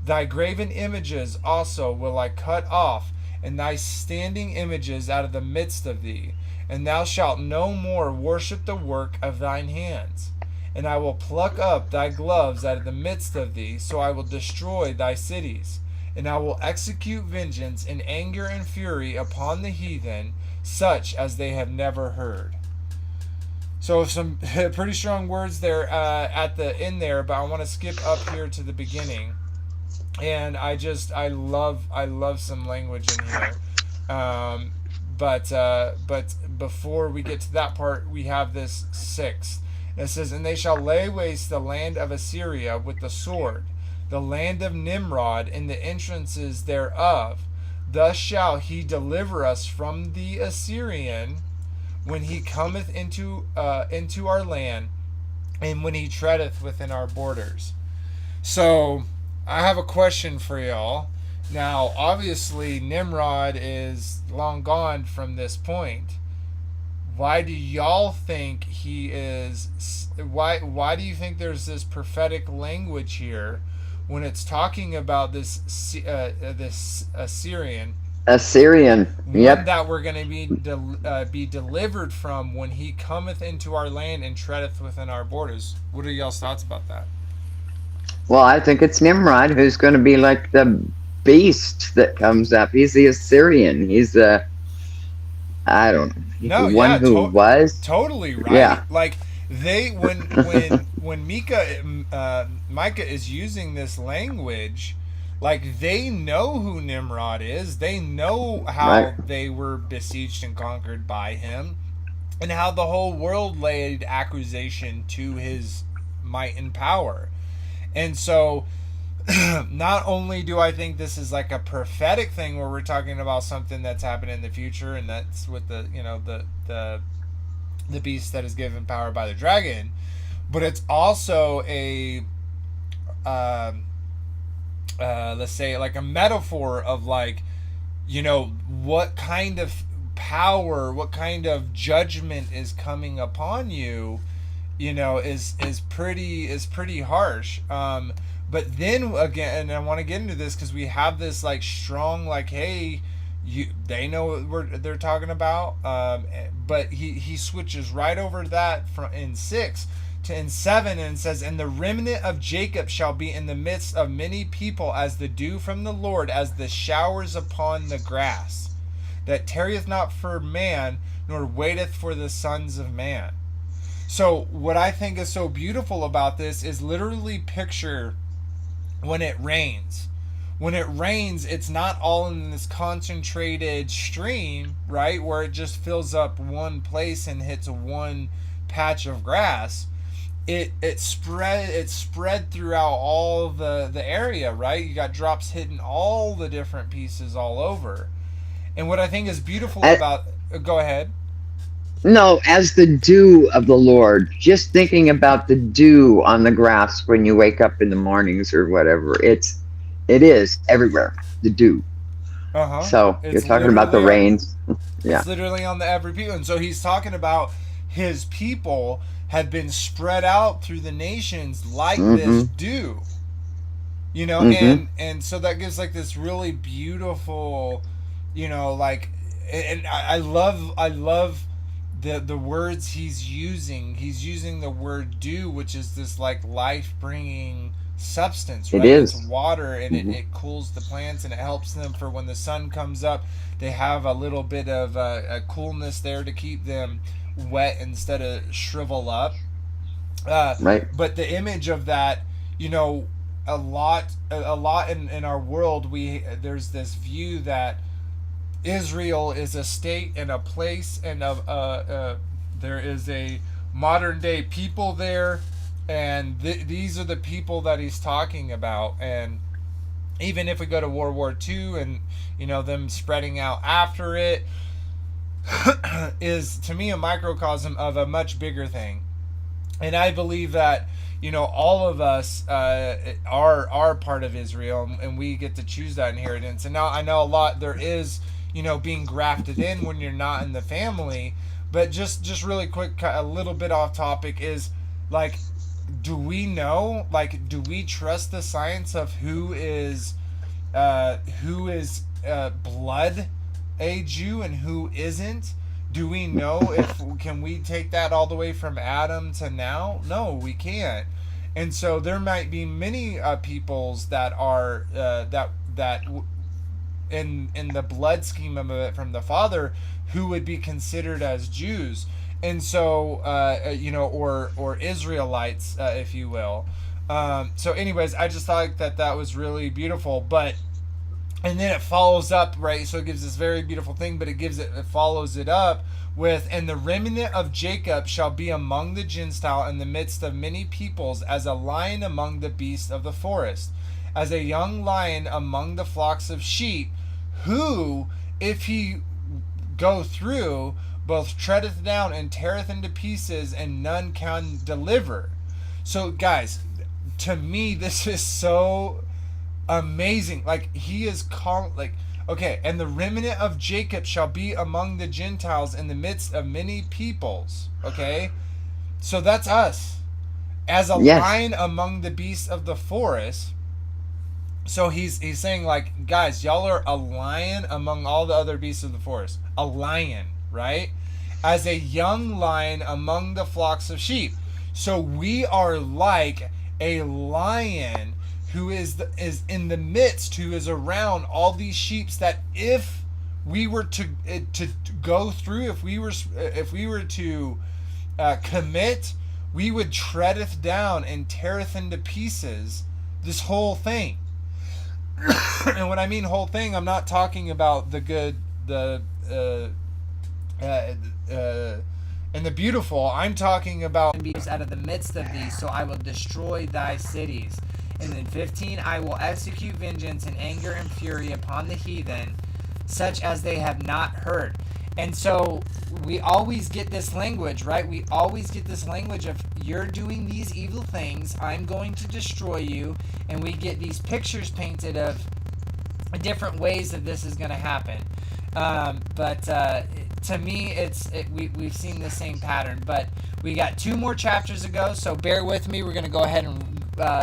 Thy graven images also will I cut off, and thy standing images out of the midst of thee. And thou shalt no more worship the work of thine hands. And I will pluck up thy gloves out of the midst of thee, so I will destroy thy cities. And I will execute vengeance in anger and fury upon the heathen, such as they have never heard. So some pretty strong words there at the end there, but I want to skip up here to the beginning. And I love some language in here. But before we get to that part, we have this 6. And it says, and they shall lay waste the land of Assyria with the sword, the land of Nimrod in the entrances thereof. Thus shall he deliver us from the Assyrian, when he cometh into our land, and when he treadeth within our borders. So I have a question for y'all. Now, obviously, Nimrod is long gone from this point. Why do y'all think he is? Why do you think there's this prophetic language here when it's talking about this Assyrian? Assyrian. One Yep. that we're going to be delivered from when he cometh into our land and treadeth within our borders. What are y'all's thoughts about that? Well, I think it's Nimrod who's going to be like the beast that comes up. He's the Assyrian. He's the, I don't know. He's No, the one yeah, who was. totally right. Yeah. Like they when Micah is using this language, like they know who Nimrod is. They know how they were besieged and conquered by him, and how the whole world laid accusation to his might and power. And so not only do I think this is like a prophetic thing where we're talking about something that's happening in the future, and that's with the the beast that is given power by the dragon, but it's also a let's say like a metaphor of like, what kind of power, what kind of judgment is coming upon you, is pretty harsh. But then again, and I want to get into this because we have this like strong like, hey, they know what they're talking about. But he switches right over to that from in 6 to in 7, and says, and the remnant of Jacob shall be in the midst of many people, as the dew from the Lord, as the showers upon the grass, that tarrieth not for man, nor waiteth for the sons of man. So what I think is so beautiful about this is literally picture when it rains. when it rains, it's not all in this concentrated stream, right, where it just fills up one place and hits one patch of grass. It spread throughout all the area, right? You got drops hitting all the different pieces all over. And what I think is beautiful I, about go ahead. no, as the dew of the Lord, just thinking about the dew on the grass when you wake up in the mornings or whatever, it is everywhere, the dew. Uh-huh. So you're It's talking about the literally on rains. it's Yeah. literally on the every people. And so he's talking about his people have been spread out through the nations like this Mm-hmm. dew. You know, Mm-hmm. and so that gives like this really beautiful, like, and I love the words he's using. He's using the word dew, which is this like life bringing substance, It right? It's is. water, and it, Mm-hmm. it cools the plants, and it helps them for when the sun comes up. They have a little bit of a coolness there to keep them wet instead of shrivel up. uh, Right. but the image of that, you know, a lot in our world, we there's this view that Israel is a state and a place, and there is a modern day people there, and these are the people that he's talking about. And even if we go to World War II and them spreading out after it, is to me a microcosm of a much bigger thing. And I believe that all of us are part of Israel, and we get to choose that inheritance. And now I know a lot there is being grafted in when you're not in the family. But just really quick, a little bit off topic, is like, do we know, like, do we trust the science of blood a Jew and who isn't? Do we know if can we take that all the way from Adam to now? No, we can't. And so there might be many peoples that are that in the blood scheme of it from the Father, who would be considered as Jews. And so or Israelites, if you will. So anyways, I just thought that was really beautiful. But and then it follows up, right? So it gives this very beautiful thing, but it follows it up with, and the remnant of Jacob shall be among the Gentile in the midst of many peoples, as a lion among the beasts of the forest, as a young lion among the flocks of sheep, who, if he go through, both treadeth down and teareth into pieces, and none can deliver. So guys, to me, this is so amazing. Like, he is calling, like, okay, and the remnant of Jacob shall be among the Gentiles in the midst of many peoples. Okay, so that's us, as a Yes. lion among the beasts of the forest. So he's saying, like, guys, y'all are a lion among all the other beasts of the forest, a lion, right? As a young lion among the flocks of sheep. So we are like a lion who is in the midst, who is around all these sheep, that if we were to go through, if we were to commit, we would treadeth down and teareth into pieces this whole thing. And when I mean whole thing, I'm not talking about the good, the and the beautiful. I'm talking about out of the midst of these, so I will destroy thy cities. And then 15, I will execute vengeance and anger and fury upon the heathen, such as they have not heard. And so we always get this language, right? We always get this language of, you're doing these evil things, I'm going to destroy you. And we get these pictures painted of different ways that this is going to happen. But to me, we've seen the same pattern. But we got 2 more chapters to go, so bear with me. We're going to go ahead and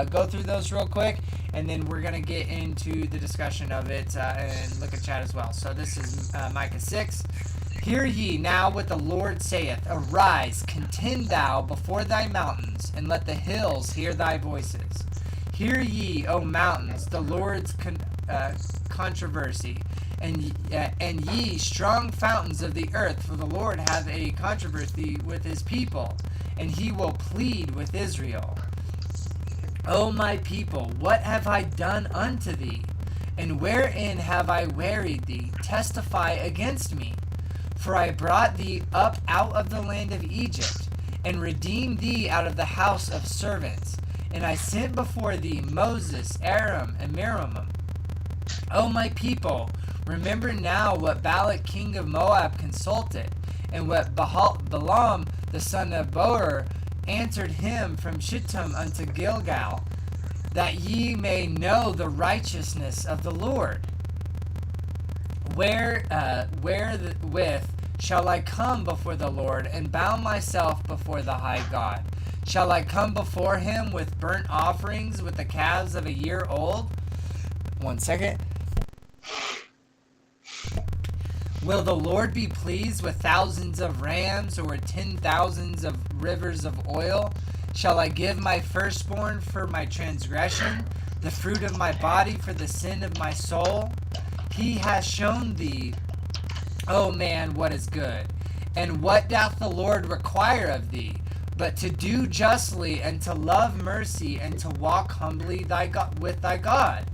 go through those real quick, and then we're going to get into the discussion of it and look at chat as well. So this is Micah 6. Hear ye now what the Lord saith. Arise, contend thou before thy mountains, and let the hills hear thy voices. Hear ye, O mountains, the Lord's controversy, and ye strong fountains of the earth, for the Lord hath a controversy with his people, and he will plead with Israel. O my people, what have I done unto thee? And wherein have I wearied thee? Testify against me. For I brought thee up out of the land of Egypt, and redeemed thee out of the house of servants. And I sent before thee Moses, Aaron, and Miriam. O my people, remember now what Balak king of Moab consulted, and what Balaam the son of Beor answered him from Shittim unto Gilgal, that ye may know the righteousness of the Lord. Wherewith shall I come before the Lord, and bow myself before the high God? Shall I come before him with burnt offerings, with the calves of a year old? 1 second. Will the Lord be pleased with thousands of rams, or with 10,000s of rivers of oil? Shall I give my firstborn for my transgression, the fruit of my body for the sin of my soul? He has shown thee, O man, what is good. And what doth the Lord require of thee? But to do justly, and to love mercy, and to walk humbly with thy God.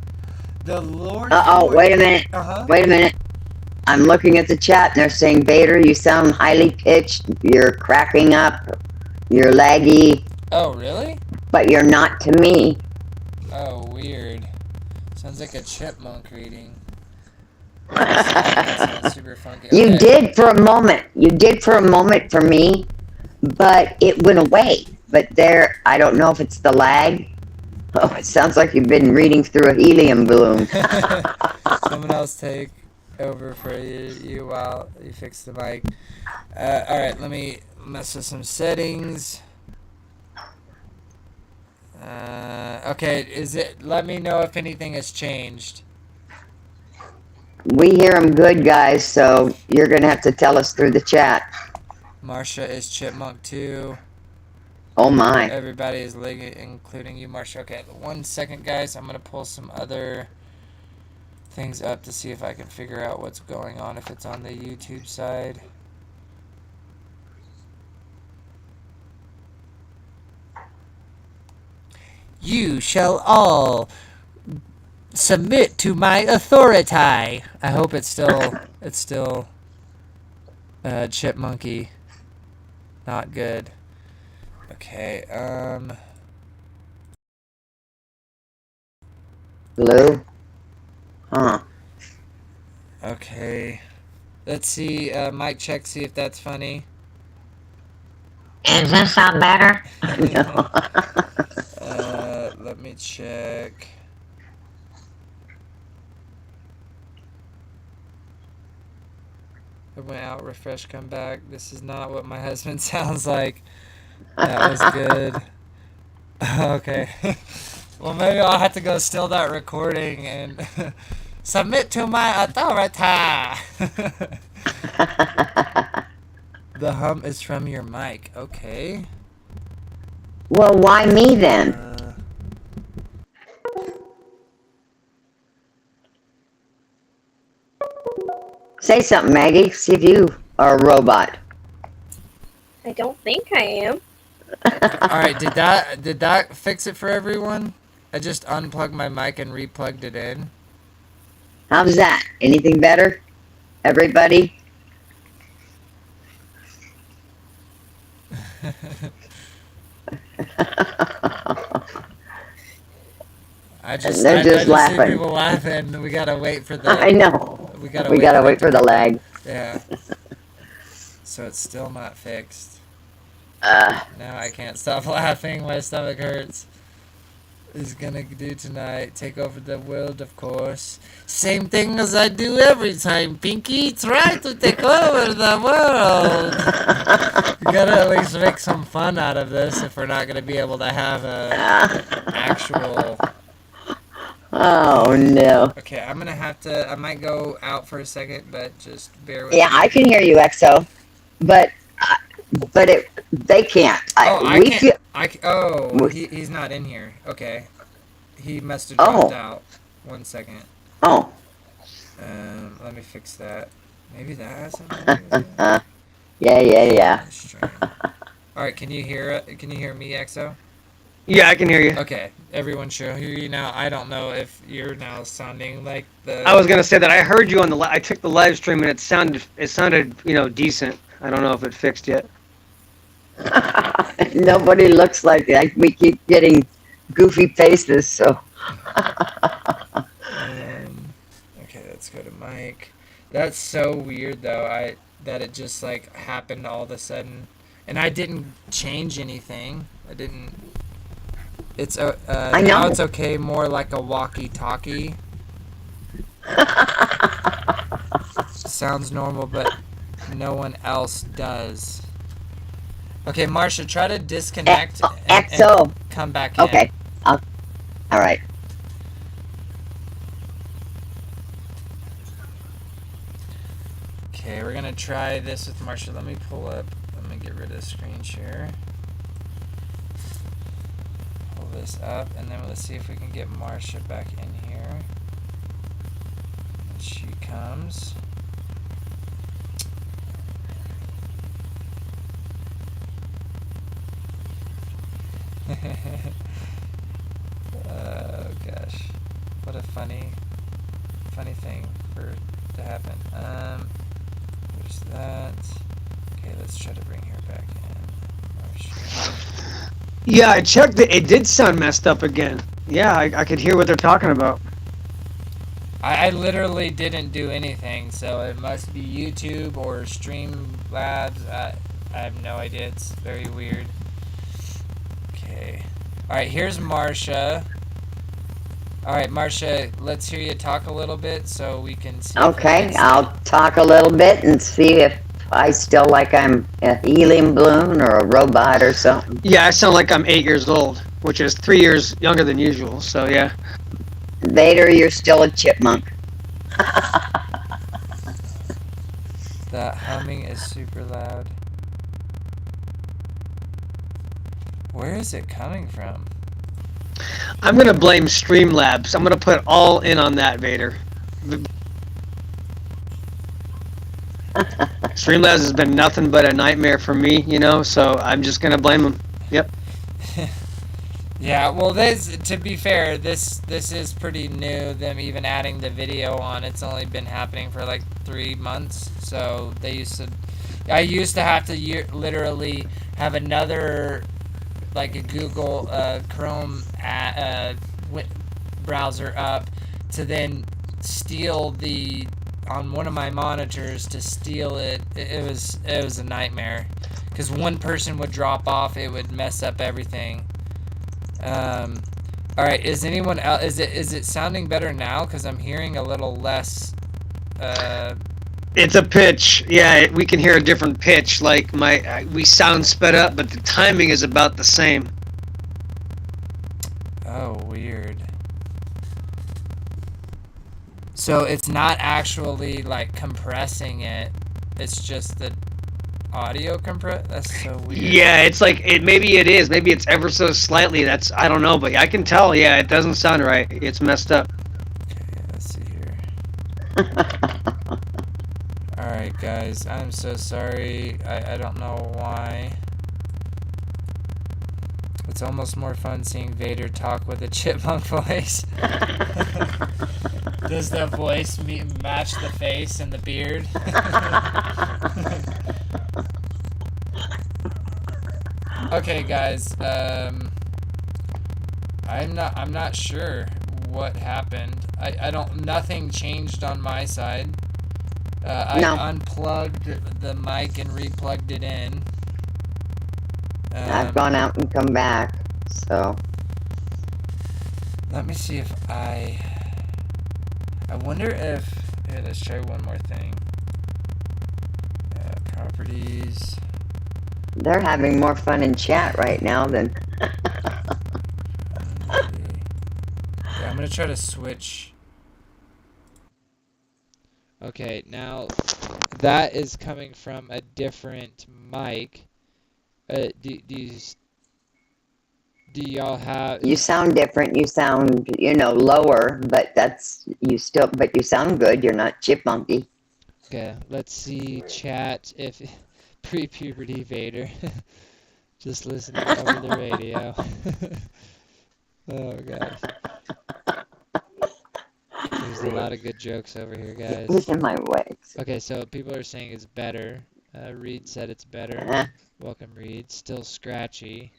The Lord. Wait a minute. Wait a minute. I'm looking at the chat and they're saying, Bader, you sound highly pitched. You're cracking up. You're laggy. Oh, really? But you're not to me. Oh, weird. Sounds like a chipmunk reading. Sounds super funky. Okay. You did for a moment. You did for a moment for me, but it went away. But there, I don't know if it's the lag. Oh, it sounds like you've been reading through a helium balloon. Someone else take over for you while you fix the mic. Alright, let me mess with some settings. Okay, let me know if anything has changed. We hear them good, guys, so you're going to have to tell us through the chat. Marsha is chipmunk too. Oh my. Everybody is including you, Marsha. Okay, 1 second, guys. I'm going to pull some other things up to see if I can figure out what's going on, if it's on the YouTube side. You shall all submit to my authority. I hope it's still chipmunky. Not good. Okay, Blue? Huh. Okay. Let's see, mic check, see if that's funny. Does this sound better? Let me check. It went out, refresh, come back. This is not what my husband sounds like. That was good. Okay. Well, maybe I'll have to go steal that recording and submit to my authority. The hum is from your mic. Okay. Well, why me then? Say something, Maggie. See if you are a robot. I don't think I am. Alright, did that fix it for everyone? I just unplugged my mic and replugged it in. How's that? Anything better? Everybody? I just laughing. See people laughing. We gotta wait for the. I know. We gotta wait for the lag. Yeah. So it's still not fixed. Now I can't stop laughing. My stomach hurts. Is gonna do tonight. Take over the world, of course. Same thing as I do every time, Pinky. Try to take over the world. We gotta at least make some fun out of this if we're not gonna be able to have a actual. Oh no. Okay, I'm gonna have to. I might go out for a secend, but just bear with Yeah, me. I can hear you, EXO, but they can't. He's not in here. Okay, he must have dropped out. 1 second. Oh. Let me fix that. Maybe that has something to do with it. Yeah. All right, can you hear it? Can you hear me, EXO? Yeah, I can hear you. Okay, everyone should hear you now. I don't know if you're now sounding like the. I was gonna say that I heard you on the. I took the live stream and it sounded decent. I don't know if it fixed yet. Nobody looks like that. We keep getting goofy faces, so Okay, let's go to Mike. That's so weird though. That it just like happened all of a sudden, and I didn't change anything. I didn't. It's I now know. it's okay. More like a walkie-talkie. Sounds normal, but no one else does. Okay, Marsha, try to disconnect and XO. come back in. Okay. All right. Okay, we're gonna try this with Marsha. Let me pull up. Let me get rid of screen share. Pull this up, and then let's see if we can get Marsha back in here. And she comes. Oh gosh, what a funny thing for to happen. There's that. Okay, let's try to bring her back in. Marsha. Yeah, I checked it. It did sound messed up again. Yeah, I could hear what they're talking about. I literally didn't do anything, so it must be YouTube or Streamlabs. I have no idea. It's very weird. Okay. Alright, here's Marsha. Alright, Marsha, let's hear you talk a little bit so we can see. Okay, I'll talk a little bit and see if I still like I'm a helium balloon or a robot or something. Yeah, I sound like I'm 8 years old, which is 3 years younger than usual. So yeah. Vader, you're still a chipmunk. That humming is super loud. Where is it coming from? I'm gonna blame Streamlabs. I'm gonna put all in on that, Vader. Streamlabs has been nothing but a nightmare for me, so I'm just gonna blame them. Yep. Yeah, well, this, to be fair, this is pretty new. Them even adding the video on, it's only been happening for like 3 months. So I used to have to literally have another, like a Google Chrome browser up to then steal on one of my monitors to steal it. It was a nightmare because one person would drop off, it would mess up everything. All right. Is anyone else? Is it sounding better now? Because I'm hearing a little less. It's a pitch. Yeah, we can hear a different pitch. Like we sound sped up, but the timing is about the same. Oh, weird. So it's not actually like compressing it. It's just the audio compress. That's so weird. Yeah, it's like maybe it is. Maybe it's ever so slightly. I don't know, but I can tell. Yeah, it doesn't sound right. It's messed up. Okay, let's see here. All right, guys. I'm so sorry. I don't know why. It's almost more fun seeing Vader talk with a chipmunk voice. Does the voice match the face and the beard? Okay, guys. I'm not sure what happened. I don't. Nothing changed on my side. No. I unplugged the mic and replugged it in. I've gone out and come back, so. Let me see if I wonder if. Here, let's try one more thing. Properties. They're having more fun in chat right now than. Yeah, I'm gonna try to switch. Okay, now that is coming from a different mic. Do y'all have? You sound different. You sound, lower, but you sound good. You're not chipmunky. Okay, let's see chat if pre-puberty Vader. Just listening over the radio. Oh gosh. There's a lot of good jokes over here, guys. Get in my way. Okay, so people are saying it's better. Reed said it's better. Eh, Welcome, Reed. Still scratchy.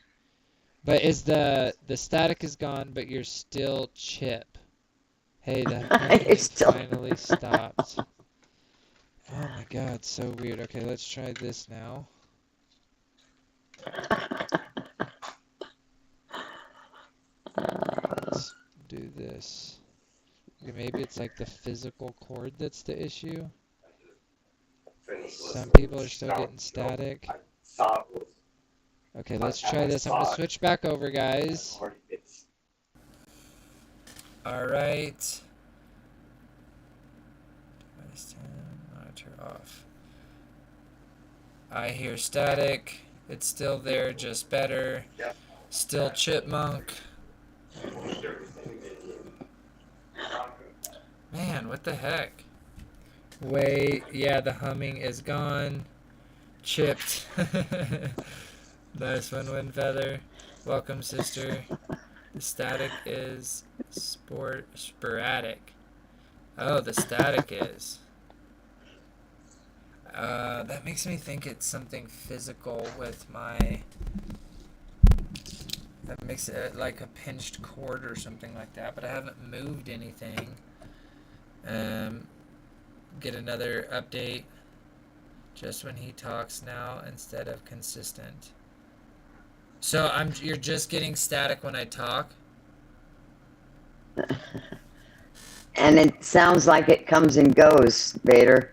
But is the static is gone, but you're still chip. Hey, the humming You're still- finally stopped. Oh my god, so weird. Okay, let's try this now. Let's do this. Okay, maybe it's like the physical cord that's the issue. Some people are still getting static. Okay, let's try this. I'm gonna switch back over, guys. Alright. Monitor off. I hear static. It's still there, just better. Still chipmunk. Man, what the heck? Wait, yeah, the humming is gone. Chipped. Nice one, Windfeather. Welcome, sister. The static is sporadic. Oh, the static is. That makes me think it's something physical with my... That makes it like a pinched cord or something like that, but I haven't moved anything. Get another update just when he talks now instead of consistent. So you're just getting static when I talk? And it sounds like it comes and goes, Vader.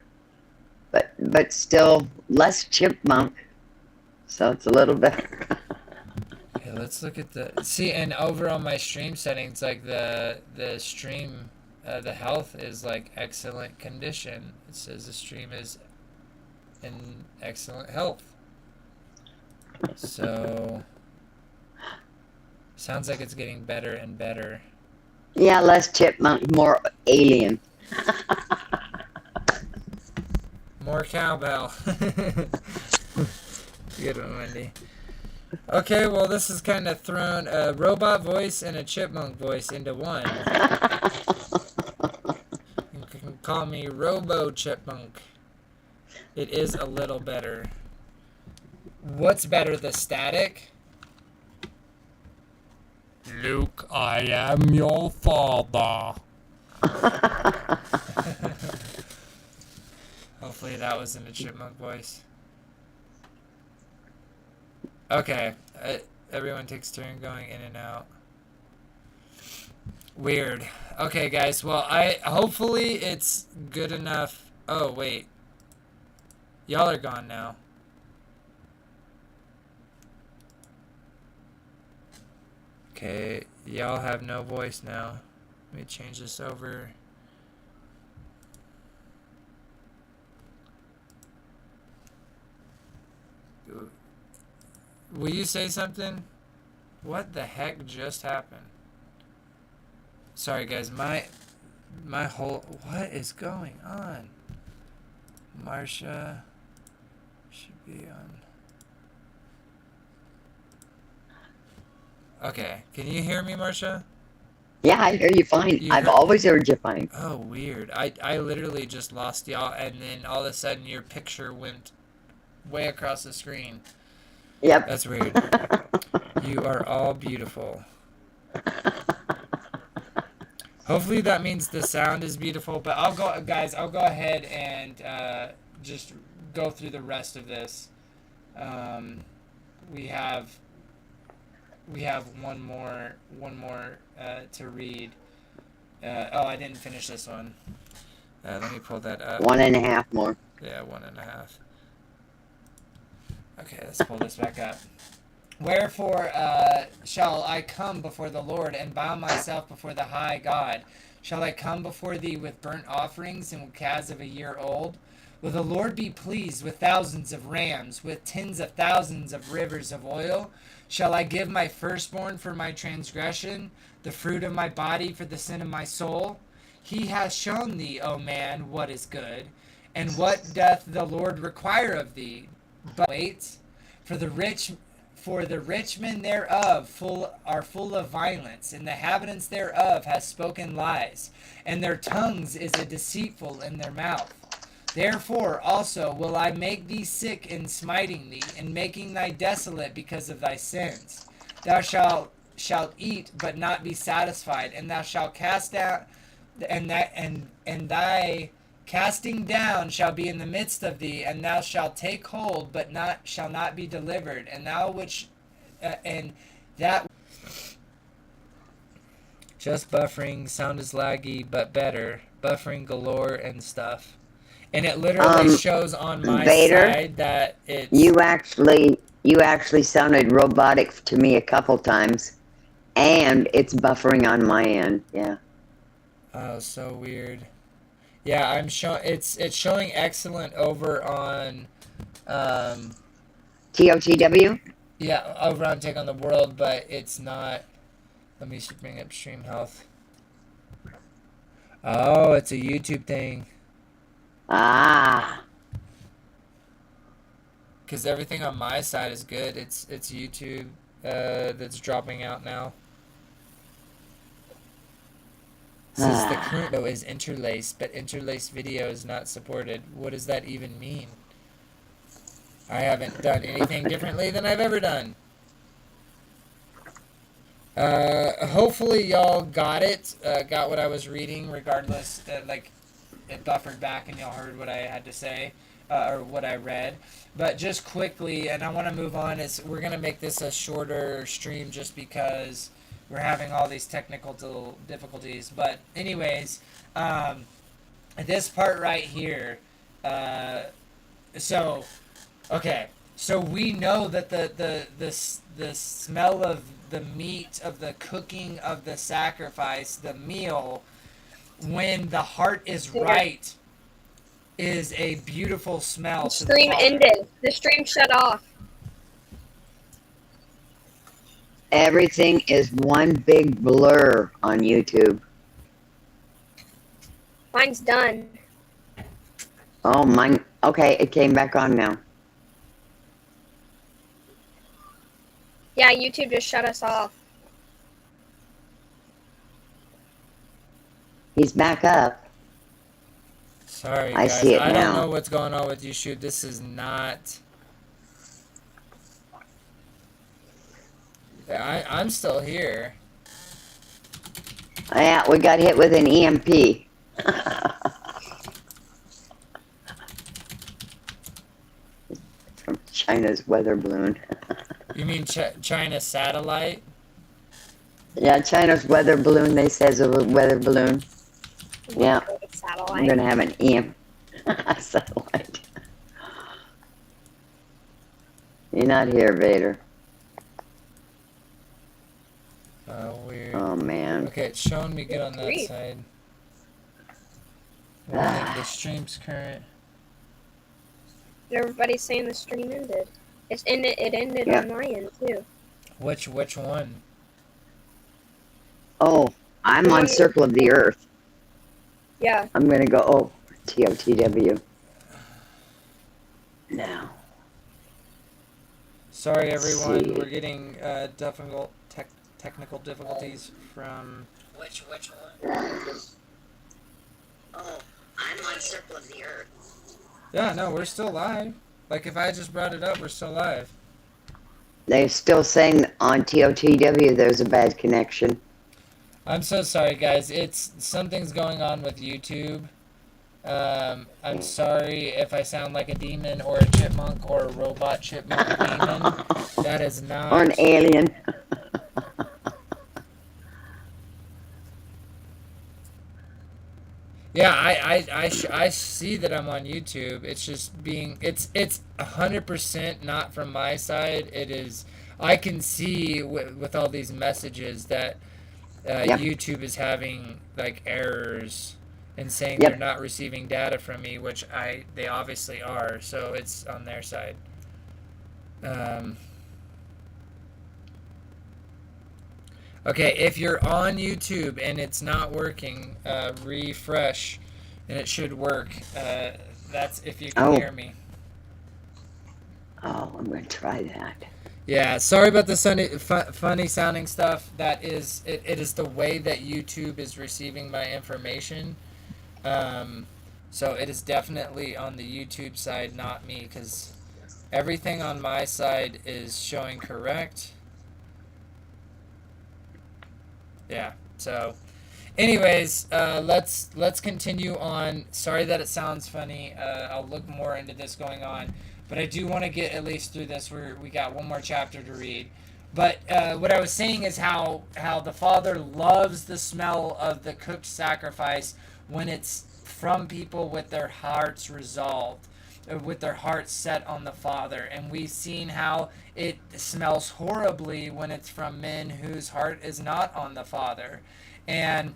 But still less chipmunk. So it's a little better. Okay, let's look at the... See, and over on my stream settings, like the stream, the health is like excellent condition. It says the stream is in excellent health. So... Sounds like it's getting better and better. Yeah, less chipmunk, more alien. More cowbell. Good one, Wendy. Okay, well, this has kind of thrown a robot voice and a chipmunk voice into one. You can call me Robo Chipmunk. It is a little better. What's better, the static? Luke, I am your father. Hopefully that was in a chipmunk voice. Okay, everyone takes turn going in and out. Weird. Okay, guys. Well, hopefully it's good enough. Oh wait, y'all are gone now. Okay, y'all have no voice now. Let me change this over. Will you say something? What the heck just happened? Sorry guys, my whole... What is going on? Marsha should be on... Okay, can you hear me, Marsha? Yeah, I hear you fine. I've always heard you fine. Oh, weird. I literally just lost y'all, and then all of a sudden your picture went way across the screen. Yep. That's weird. You are all beautiful. Hopefully that means the sound is beautiful, but I'll go ahead and just go through the rest of this. We have one more to read. I didn't finish this one. Let me pull that up. 1.5 more. Yeah, 1.5. Okay, let's pull this back up. Wherefore shall I come before the Lord and bow myself before the high God? Shall I come before thee with burnt offerings and with calves of a year old? Will the Lord be pleased with thousands of rams, with tens of thousands of rivers of oil? Shall I give my firstborn for my transgression, the fruit of my body for the sin of my soul? He hath shown thee, O man, what is good, and what doth the Lord require of thee? But wait, for the For the rich men thereof are full of violence, and the inhabitants thereof has spoken lies, and their tongues is a deceitful in their mouth. Therefore also will I make thee sick in smiting thee, and making thy desolate because of thy sins. Thou shalt eat, but not be satisfied, and thou shalt cast down, and thy casting down shall be in the midst of thee, and thou shalt take hold, but shall not be delivered, and that. Just buffering, sound is laggy, but better. Buffering galore and stuff. And it literally shows on my Vader, side that it's... You actually sounded robotic to me a couple times, and it's buffering on my end. Yeah. Oh, so weird. Yeah, I'm showing it's showing excellent over on TOTW? yeah, over on Take on the World, but it's not. Let me bring up stream health. Oh, it's a YouTube thing. Ah. Because everything on my side is good. It's YouTube that's dropping out now. Says the current video is interlaced, but interlaced video is not supported. What does that even mean? I haven't done anything differently than I've ever done. Hopefully y'all got it. Got what I was reading, regardless. Like, it buffered back and y'all heard what I had to say, or what I read. But just quickly, and I want to move on, is we're going to make this a shorter stream just because we're having all these technical difficulties. But anyways, this part right here, so we know that the smell of the meat, of the cooking of the sacrifice, the meal, when the heart is right, is a beautiful smell. The stream ended. The stream shut off. Everything is one big blur on YouTube. Mine's done. Oh, mine. Okay, it came back on now. Yeah, YouTube just shut us off. He's back up. Sorry, I guys. see it I now. don't know what's going on with YouTube. This is not... I'm still here. Yeah, we got hit with an EMP. From China's weather balloon. You mean China satellite? Yeah, China's weather balloon, they says a weather balloon. Yeah, I'm gonna have an EM satellite. You're not here, Vader. Oh, weird. Oh, man. Okay, it's showing me good on that side. The stream's current. Everybody's saying the stream ended. It ended on my end too. Which one? Oh, I'm on Circle of the Earth. Yeah. I'm gonna go, TOTW. Now. Sorry, everyone. See. We're getting technical difficulties from... Which one? Oh, I'm on Circle of the Earth. Yeah, no, we're still live. Like, if I just brought it up, we're still live. They're still saying on TOTW there's a bad connection. I'm so sorry, guys. Something's going on with YouTube. I'm sorry if I sound like a demon or a chipmunk or a robot chipmunk demon. That is not... Or an alien. Yeah, I see that I'm on YouTube. It's just being... It's 100% not from my side. It is... I can see with all these messages that YouTube is having, like, errors and saying they're not receiving data from me, which they obviously are, so it's on their side. Okay, if you're on YouTube and it's not working, refresh and it should work. That's if you can hear me. Oh, I'm going to try that. Yeah, sorry about the funny sounding stuff. That is, it is the way that YouTube is receiving my information. So it is definitely on the YouTube side, not me, because everything on my side is showing correct. Yeah. So, anyways, let's continue on. Sorry that it sounds funny. I'll look more into this going on, but I do want to get at least through this. We got one more chapter to read. But what I was saying is how the Father loves the smell of the cooked sacrifice when it's from people with their hearts resolved, with their hearts set on the Father. And we've seen how it smells horribly when it's from men whose heart is not on the Father. And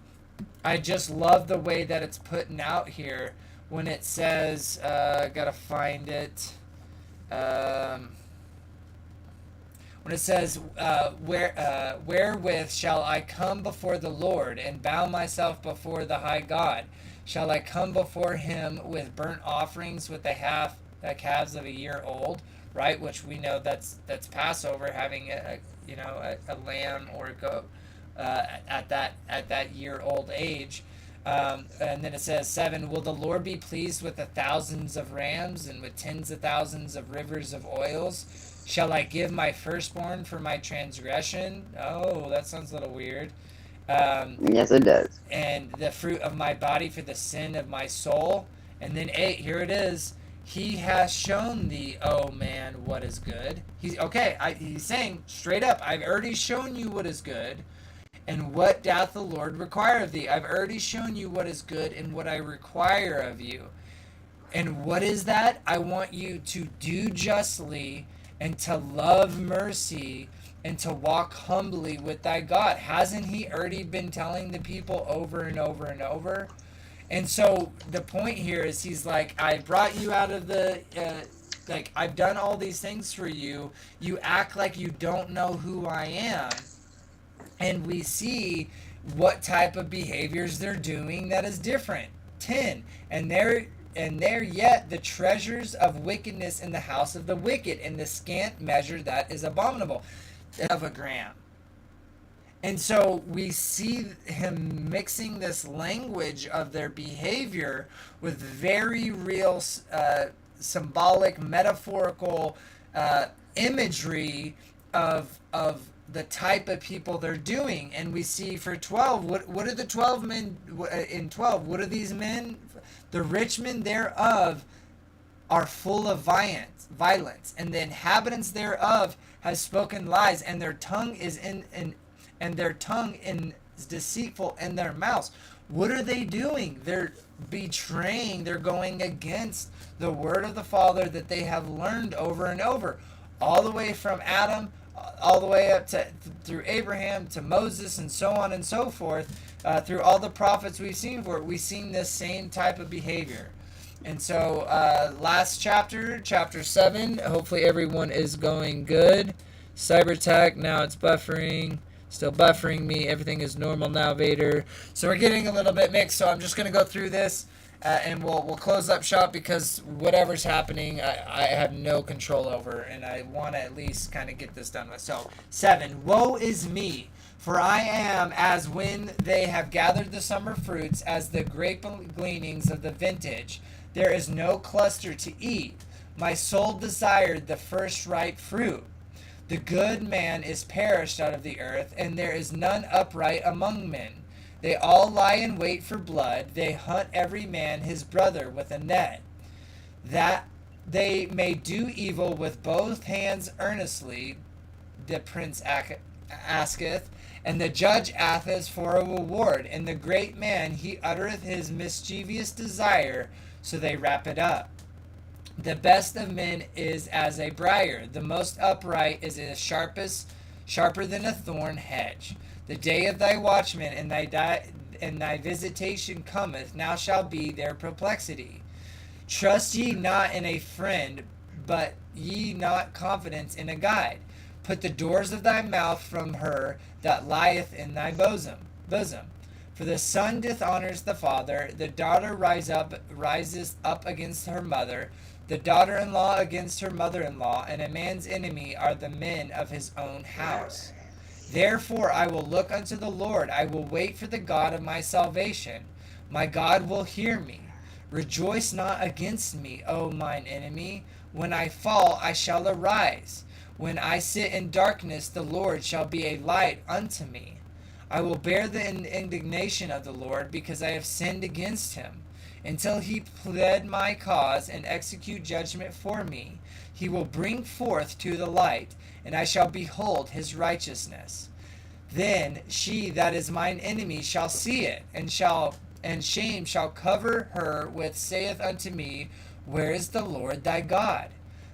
I just love the way that it's putting out here when it says, gotta find it. When it says, wherewith shall I come before the Lord and bow myself before the high God? Shall I come before him with burnt offerings with the calves of a year old, right? Which we know that's Passover, having a lamb or a goat at that year old age. And then it says 7, will the Lord be pleased with the thousands of rams and with tens of thousands of rivers of oils? Shall I give my firstborn for my transgression? Oh, that sounds a little weird. Yes, it does. And the fruit of my body for the sin of my soul. And then 8, here it is. He has shown thee, oh man, what is good. He's saying straight up, I've already shown you what is good. And what doth the Lord require of thee? I've already shown you what is good and what I require of you. And what is that? I want you to do justly and to love mercy and to walk humbly with thy God. Hasn't he already been telling the people over and over and over? And so the point here is he's like, I brought you out of the, I've done all these things for you. You act like you don't know who I am. And we see what type of behaviors they're doing that is different. 10, and there yet the treasures of wickedness in the house of the wicked, and the scant measure that is abominable, of a gram. And so we see him mixing this language of their behavior with very real symbolic, metaphorical imagery of the type of people they're doing. And we see for 12, what are the 12 men in 12? What are these men? The rich men thereof are full of violence, and the inhabitants thereof has spoken lies, and their tongue is deceitful in their mouths. What are they doing? They're betraying, they're going against the word of the Father that they have learned over and over, all the way from Adam, all the way up to through Abraham to Moses, and so on and so forth, through all the prophets we've seen this same type of behavior. And so last chapter 7, hopefully everyone is going good. Cyber attack, now it's buffering, still buffering me, everything is normal now, Vader. So we're getting a little bit mixed, so I'm just going to go through this and we'll close up shop, because whatever's happening I have no control over, and I want to at least kind of get this done with. So 7, woe is me, for I am as when they have gathered the summer fruits, as the grape gleanings of the vintage. There is no cluster to eat. My soul desired the first ripe fruit. The good man is perished out of the earth, and there is none upright among men. They all lie in wait for blood. They hunt every man his brother with a net, that they may do evil with both hands earnestly. The prince asketh, and the judge asketh for a reward. And the great man, he uttereth his mischievous desire, so they wrap it up. The best of men is as a briar. The most upright is as sharper than a thorn hedge. The day of thy watchman and thy visitation cometh. Now shall be their perplexity. Trust ye not in a friend, but ye not confidence in a guide. Put the doors of thy mouth from her that lieth in thy bosom. For the son dishonors the father, the daughter rises up against her mother. the daughter-in-law against her mother-in-law, and a man's enemy are the men of his own house. Therefore I will look unto the Lord, I will wait for the God of my salvation. My God will hear me. Rejoice not against me, O mine enemy. When I fall, I shall arise. When I sit in darkness, the Lord shall be a light unto me. I will bear the indignation of the Lord, because I have sinned against him. Until he plead my cause and execute judgment for me, he will bring forth to the light, and I shall behold his righteousness. Then she that is mine enemy shall see it, and shame shall cover her which saith unto me, Where is the Lord thy God?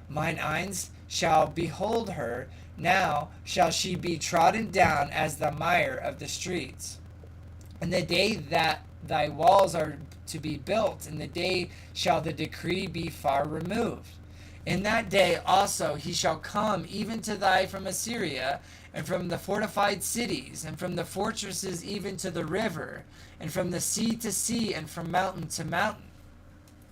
Mine eyes shall behold her, now shall she be trodden down as the mire of the streets. And the day that thy walls are to be built, in the day shall the decree be far removed. In that day also he shall come even to thee from Assyria, and from the fortified cities, and from the fortresses even to the river, and from the sea to sea, and from mountain to mountain.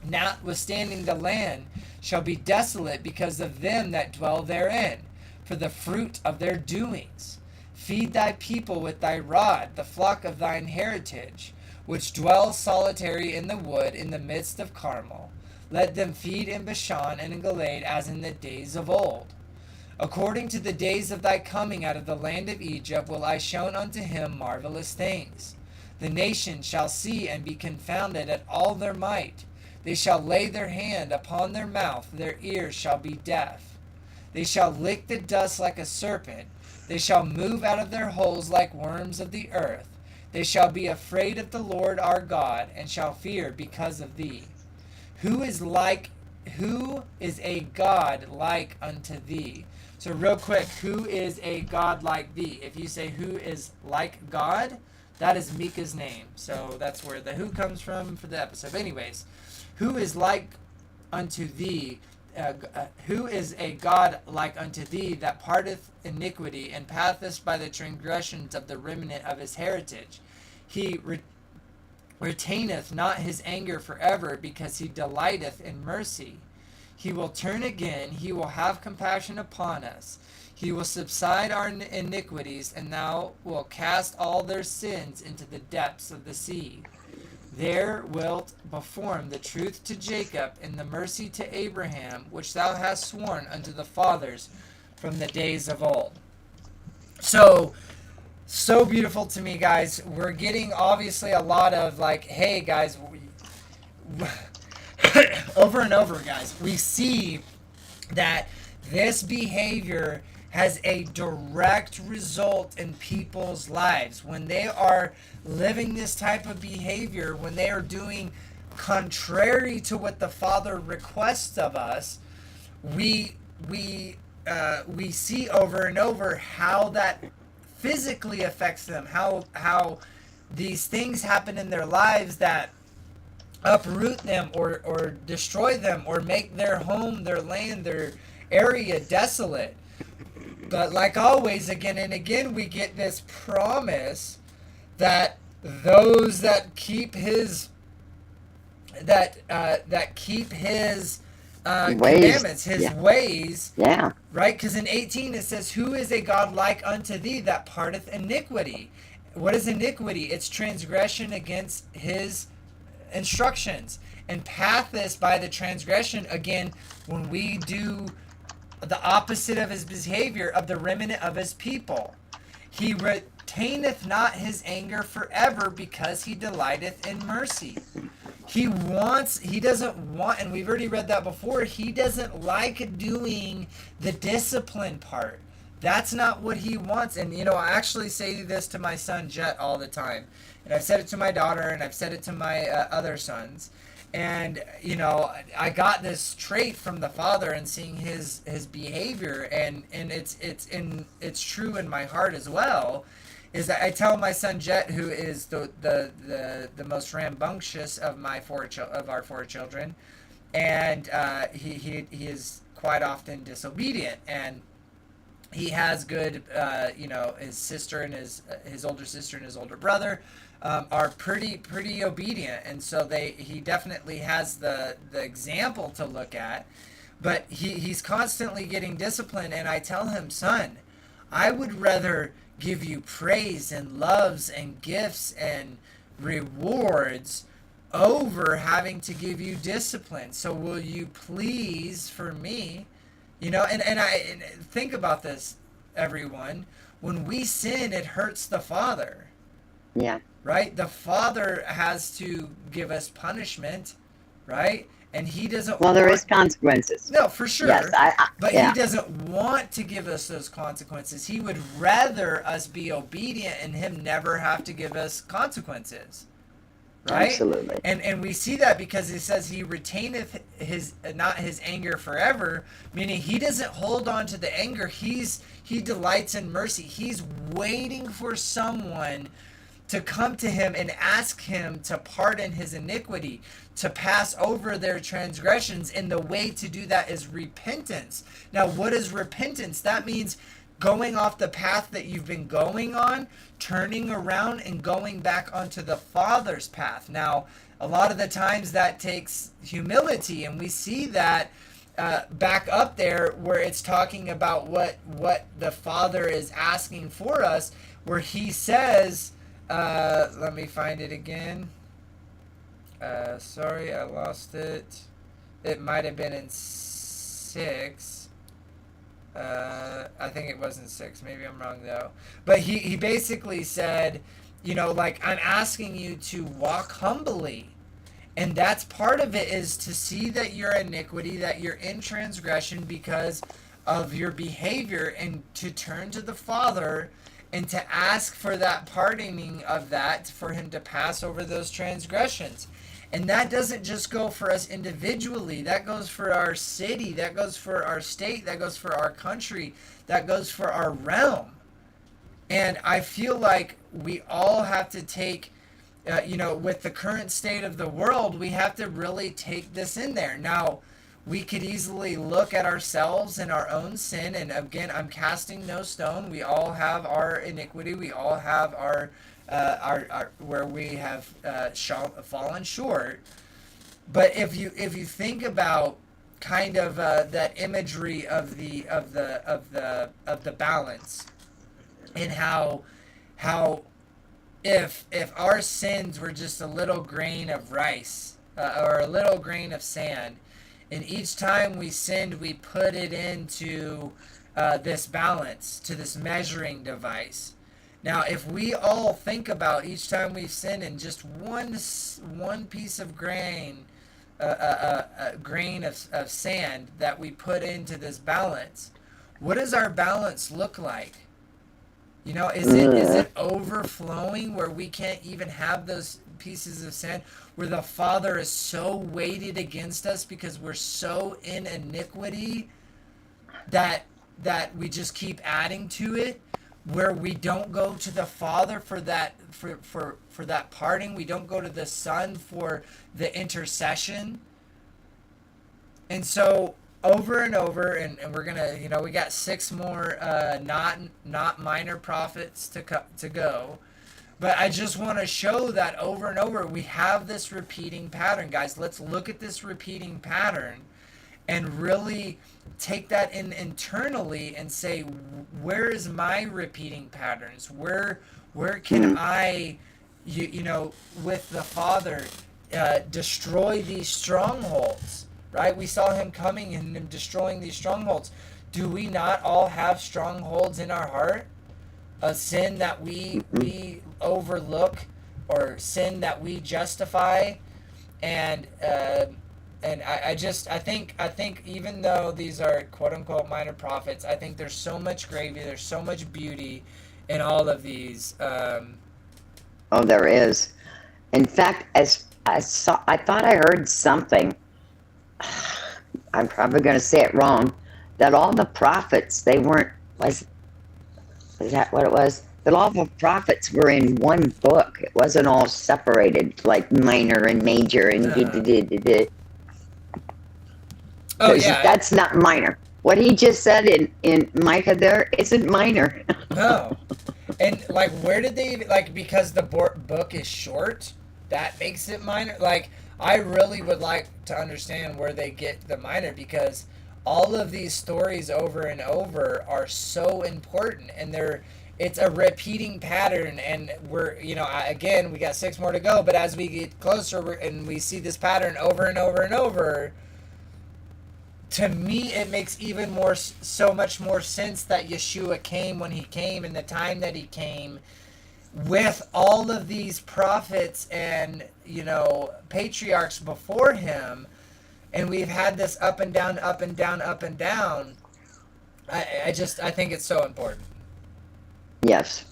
Notwithstanding the land shall be desolate because of them that dwell therein, for the fruit of their doings. Feed thy people with thy rod, the flock of thine heritage, which dwell solitary in the wood in the midst of Carmel. Let them feed in Bashan and in Gilead as in the days of old. According to the days of thy coming out of the land of Egypt will I show unto him marvelous things. The nations shall see and be confounded at all their might. They shall lay their hand upon their mouth, their ears shall be deaf. They shall lick the dust like a serpent. They shall move out of their holes like worms of the earth. They shall be afraid of the Lord our God, and shall fear because of thee. Who is a God like unto thee? So real quick, who is a God like thee? If you say who is like God, that is Micah's name. So that's where the who comes from for the episode. Anyways, who is like unto thee? Who is a God like unto thee, that parteth iniquity, and passeth by the transgressions of the remnant of his heritage? He retaineth not his anger forever, because he delighteth in mercy. He will turn again, he will have compassion upon us. He will subside our iniquities, and thou wilt cast all their sins into the depths of the sea. There wilt perform the truth to Jacob, and the mercy to Abraham, which thou hast sworn unto the fathers from the days of old. So beautiful to me, guys. We're getting obviously a lot of like, hey guys, over and over, guys, we see that this behavior has a direct result in people's lives. When they are living this type of behavior, when they are doing contrary to what the Father requests of us, we see over and over how that physically affects them, how these things happen in their lives that uproot them or destroy them or make their home, their land, their area desolate. But like always, again and again, we get this promise that those that keep his commandments, his ways, right? Because in 18 it says, "Who is a God like unto thee, that parteth iniquity?" What is iniquity? It's transgression against his instructions, and passeth by the transgression. Again, when we do the opposite of his behavior, of the remnant of his people, he retaineth not his anger forever, because he delighteth in mercy. He doesn't want, and we've already read that before, he doesn't like doing the discipline part. That's not what he wants. And I actually say this to my son Jet all the time, and I've said it to my daughter, and I've said it to my other sons. And I got this trait from the Father, and seeing his behavior, and it's true in my heart as well, is that I tell my son Jet, who is the most rambunctious of our four children, and he is quite often disobedient, and he has good, his sister and his older sister and his older brother are pretty obedient, and so he definitely has the example to look at. But he's constantly getting disciplined, and I tell him, son, I would rather give you praise and loves and gifts and rewards over having to give you discipline. So will you please, for me, and think about this, everyone. When we sin, it hurts the Father. Yeah. Right? The Father has to give us punishment, right? And he doesn't Well, there is consequences. No, for sure. Yes, but yeah. he doesn't want to give us those consequences. He would rather us be obedient and him never have to give us consequences. Right? Absolutely. And we see that because it says he retaineth not his anger forever, meaning he doesn't hold on to the anger. He delights in mercy. He's waiting for someone to come to him and ask him to pardon his iniquity, to pass over their transgressions, and the way to do that is repentance. Now, what is repentance? That means going off the path that you've been going on, turning around and going back onto the Father's path. Now, a lot of the times that takes humility, and we see that back up there where it's talking about what the Father is asking for us, where he says, let me find it again. Sorry, I lost it. It might have been in 6. I think it was in 6. Maybe I'm wrong, though. But he basically said, like, I'm asking you to walk humbly. And that's part of it, is to see that you're iniquity, that you're in transgression because of your behavior, and to turn to the Father and to ask for that pardoning of that, for him to pass over those transgressions. And that doesn't just go for us individually. That goes for our city. That goes for our state. That goes for our country. That goes for our realm. And I feel like we all have to take, with the current state of the world, we have to really take this in there. Now, we could easily look at ourselves and our own sin. And again, I'm casting no stone. We all have our iniquity. We all have our where we have fallen short. But if you think about kind of that imagery of the balance, and how if our sins were just a little grain of rice or a little grain of sand, and each time we sinned, we put it into this balance, to this measuring device. Now, if we all think about each time we've sinned in just one piece of grain, a grain of sand that we put into this balance, what does our balance look like? Is it overflowing where we can't even have those pieces of sand, where the Father is so weighted against us because we're so in iniquity that we just keep adding to it, where we don't go to the Father for that for that parting, we don't go to the Son for the intercession. And so over and over, and we're gonna, we got 6 more not minor prophets to go. But I just want to show that over and over we have this repeating pattern, guys. Let's look at this repeating pattern and really take that in internally and say, where is my repeating patterns? Where can I, with the Father, destroy these strongholds? Right? We saw him coming and destroying these strongholds. Do we not all have strongholds in our heart? A sin that we overlook, or sin that we justify, and I think even though these are quote unquote minor prophets, I think there's so much gravy, there's so much beauty in all of these. Oh, there is. In fact, as I thought I heard something. I'm probably going to say it wrong. That all the prophets, was that what it was? That all the prophets were in one book. It wasn't all separated, like minor and major and Oh yeah, that's not minor. What he just said in Micah there isn't minor. No. And like, where did they like? Because the book is short, that makes it minor. Like, I really would like to understand where they get the minor, because all of these stories over and over are so important, and it's a repeating pattern, and we're again, we got 6 more to go, but as we get closer and we see this pattern over and over and over, to me it makes even more, so much more sense that Yeshua came when he came, and the time that he came, with all of these prophets and patriarchs before him, and we've had this up and down, up and down, up and down. I think it's so important. Yes,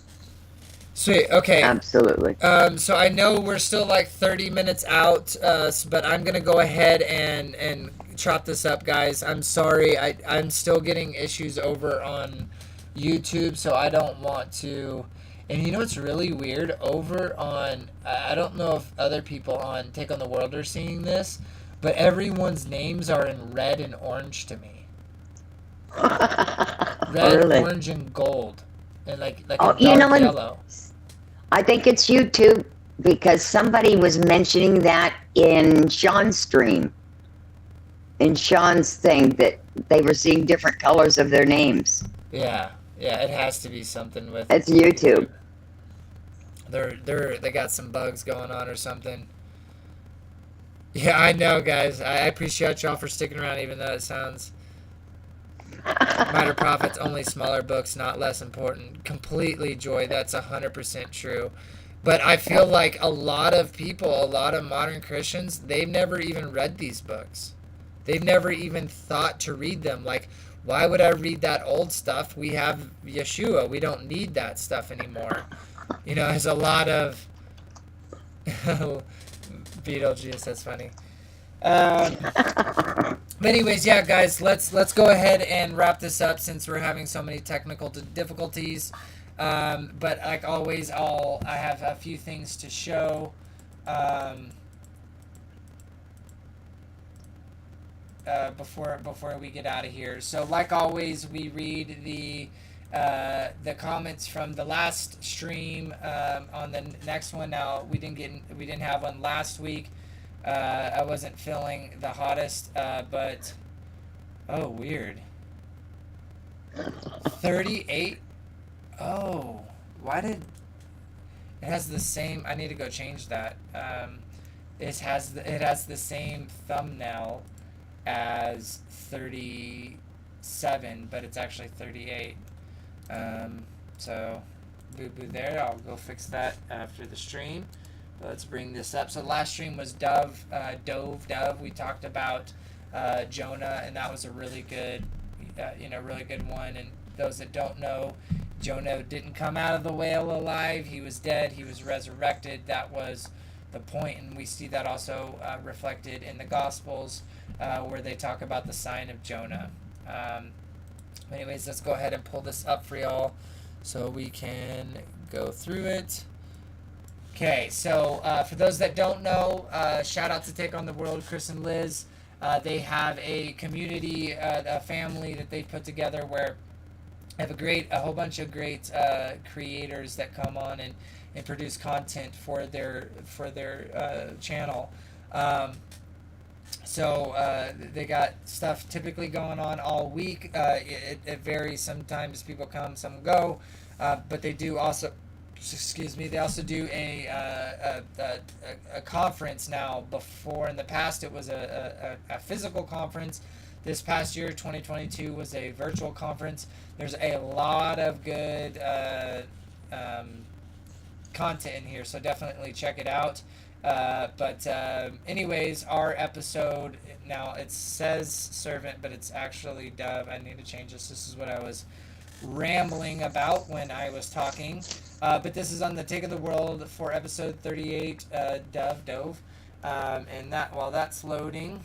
Sweet. Okay. absolutely. So I know we're still like 30 minutes out, but I'm gonna go ahead and chop this up, guys. I'm sorry. I'm still getting issues over on YouTube, so I don't want to. And you know what's really weird? Over on, I don't know if other people on Take on the World are seeing this, but everyone's names are in red and orange to me. Red, Really? orange, and gold, and like Oh, a dark and yellow. I think it's YouTube because somebody was mentioning that in Sean's stream, in Sean's thing, that they were seeing different colors of their names. Yeah, it has to be something with. It's YouTube. They got some bugs going on or something. Yeah, I know, guys. I appreciate y'all for sticking around, even though it sounds. Minor prophets, only smaller books, not less important. Completely, Joy. That's 100% true. But I feel like a lot of people, a lot of modern Christians, they've never even read these books. They've never even thought to read them. Like, why would I read that old stuff? We have Yeshua. We don't need that stuff anymore. There's a lot of Beetlejuice. That's funny. But anyways, yeah, guys, let's go ahead and wrap this up since we're having so many technical difficulties. But like always, I have a few things to show. Before we get out of here. So like always, we read the comments from the last stream on the next one. Now we didn't have one last week. I wasn't feeling the hottest, but oh, weird. 38. Oh, why did it has the same? I need to go change that. It has the same thumbnail as 37, but it's actually 38. So boo boo there. I'll go fix that after the stream. Let's bring this up. So the last stream was Dove. We talked about Jonah, and that was a really good, really good one. And those that don't know, Jonah didn't come out of the whale alive. He was dead. He was resurrected. That was the point, and we see that also reflected in the Gospels, where they talk about the sign of Jonah. Anyways, let's go ahead and pull this up for y'all so we can go through it. Okay, so for those that don't know, shout out to Take on the World, Chris and Liz. They have a community, a family that they put together where they have a whole bunch of great creators that come on and produce content for their channel. So they got stuff typically going on all week. It varies. Sometimes people come, some go, but they do also. They also do a conference now. Before in the past, it was a physical conference. This past year, 2022, was a virtual conference. There's a lot of good content in here, so definitely check it out. But anyways, our episode now, it says servant, but it's actually dove. I need to change this. This is what I was rambling about when I was talking. But this is on the Take of the World for episode 38, Dove. And that while that's loading,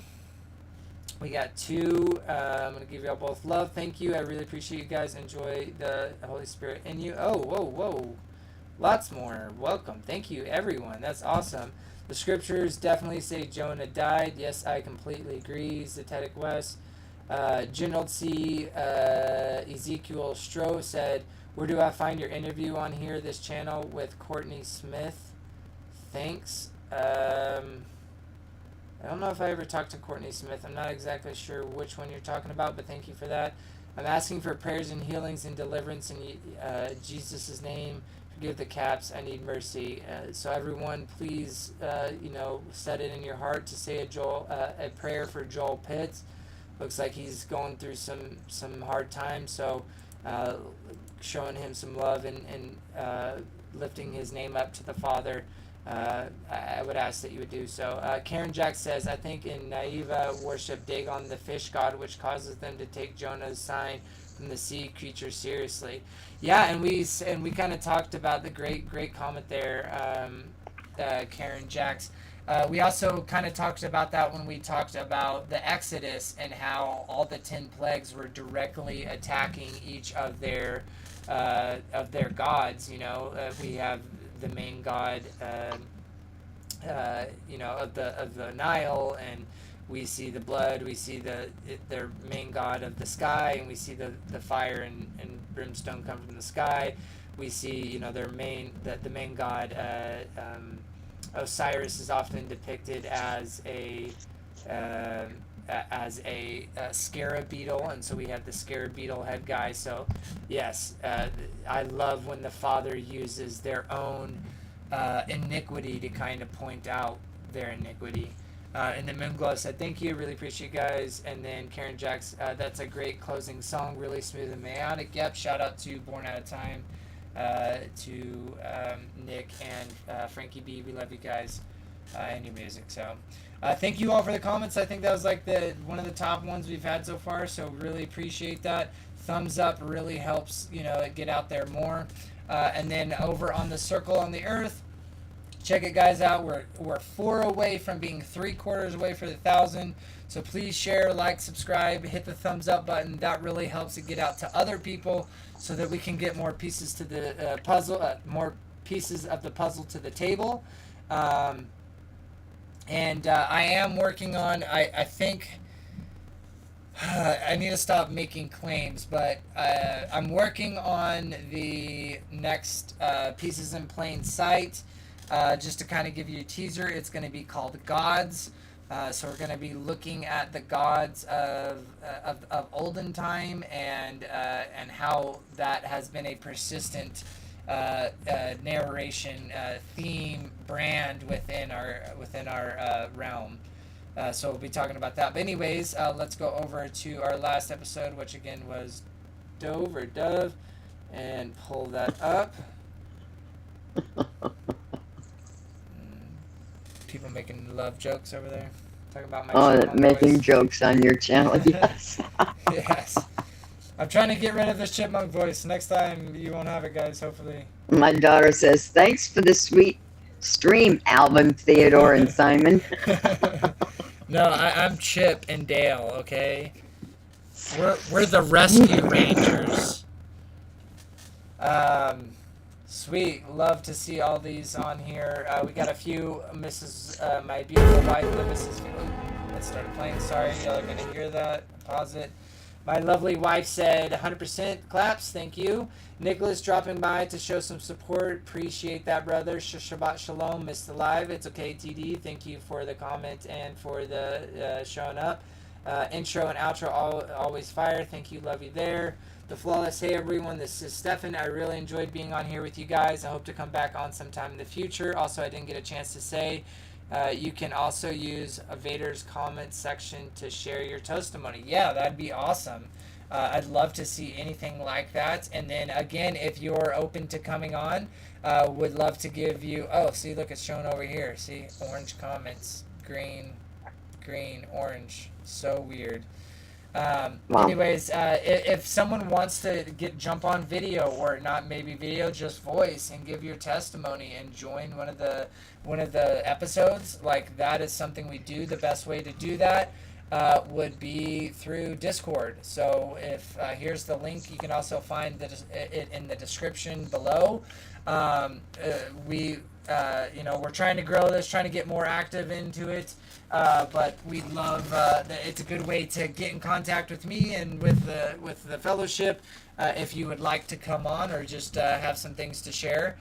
we got two. I'm going to give y'all both love. Thank you. I really appreciate you guys. Enjoy the Holy Spirit in you. Oh, whoa. Lots more. Welcome. Thank you, everyone. That's awesome. The scriptures definitely say Jonah died. Yes, I completely agree. Zetetic West. General C. Ezekiel Stroh said, "Where do I find your interview on here? This channel with Courtney Smith. Thanks." I don't know if I ever talked to Courtney Smith. I'm not exactly sure which one you're talking about, but thank you for that. I'm asking for prayers and healings and deliverance in Jesus' name. Forgive the caps. I need mercy. So everyone, please, set it in your heart to say a prayer for Joel Pitts. Looks like he's going through some hard times. So showing him some love and lifting his name up to the Father. I would ask that you would do so. Karen Jack says, I think in Naiva worship Dagon, the fish god, which causes them to take Jonah's sign from the sea creature seriously. Yeah, and we kind of talked about the great comment there, Karen Jacks. We also kind of talked about that when we talked about the Exodus and how all the 10 plagues were directly attacking each of their gods. We have the main god, of the Nile, and we see the blood. We see their main god of the sky, and we see the fire and brimstone come from the sky. We see the main god. Osiris is often depicted as a scarab beetle, and so we have the scarab beetle head guy. So yes, I love when the Father uses their own iniquity to kind of point out their iniquity. And then Moonglow said, thank you, really appreciate you guys. And then Karen Jacks, that's a great closing song, really smooth and melodic. Yep, shout out to Born Out of Time, to Nick and Frankie B. We love you guys and your music. So thank you all for the comments. I think that was like one of the top ones we've had so far, so really appreciate that. Thumbs up really helps it get out there more. And then over on the Circle on the Earth, check it guys out. We're 4 away from being 3/4 away for the 1,000. So please share, like, subscribe, hit the thumbs up button. That really helps it get out to other people so that we can get more pieces to the puzzle, more pieces of the puzzle to the table. And I am working on, I think, I need to stop making claims, but I'm working on the next Pieces in Plain Sight. Just to kind of give you a teaser, it's going to be called Gods. So we're going to be looking at the gods of olden time and how that has been a persistent narration theme brand within our realm. So we'll be talking about that. But anyways, let's go over to our last episode, which again was Dove, and pull that up. People making love jokes over there. Talking about my making voice. Jokes on your channel, yes. Yes. I'm trying to get rid of this chipmunk voice. Next time you won't have it, guys, hopefully. My daughter says, thanks for the sweet stream, Alvin, Theodore, and Simon. No, I'm Chip and Dale, okay? We're the Rescue Rangers. Sweet, love to see all these on here. We got a few my beautiful wife, the Mrs. That started playing. Sorry, y'all are gonna hear that. Pause it. My lovely wife said 100% claps. Thank you. Nicholas dropping by to show some support. Appreciate that, brother. Shabbat shalom. Missed the live. It's okay, TD. Thank you for the comment and for the showing up. Intro and outro always fire. Thank you. Love you there. The Flawless. Hey everyone, this is Stefan. I really enjoyed being on here with you guys. I hope to come back on sometime in the future. Also, I didn't get a chance to say, you can also use Vader's comment section to share your testimony. Yeah, that'd be awesome. I'd love to see anything like that. And then again, if you're open to coming on, would love to give you, see, look, it's shown over here. See, orange comments, green, orange. So weird. Wow. Anyways, if someone wants to jump on video, or not maybe video, just voice, and give your testimony and join one of the episodes, like, that is something we do. The best way to do that would be through Discord. So if here's the link, you can also find it in the description below. We're trying to grow this, trying to get more active into it. But we love that it's a good way to get in contact with me and with the fellowship. If you would like to come on or just have some things to share.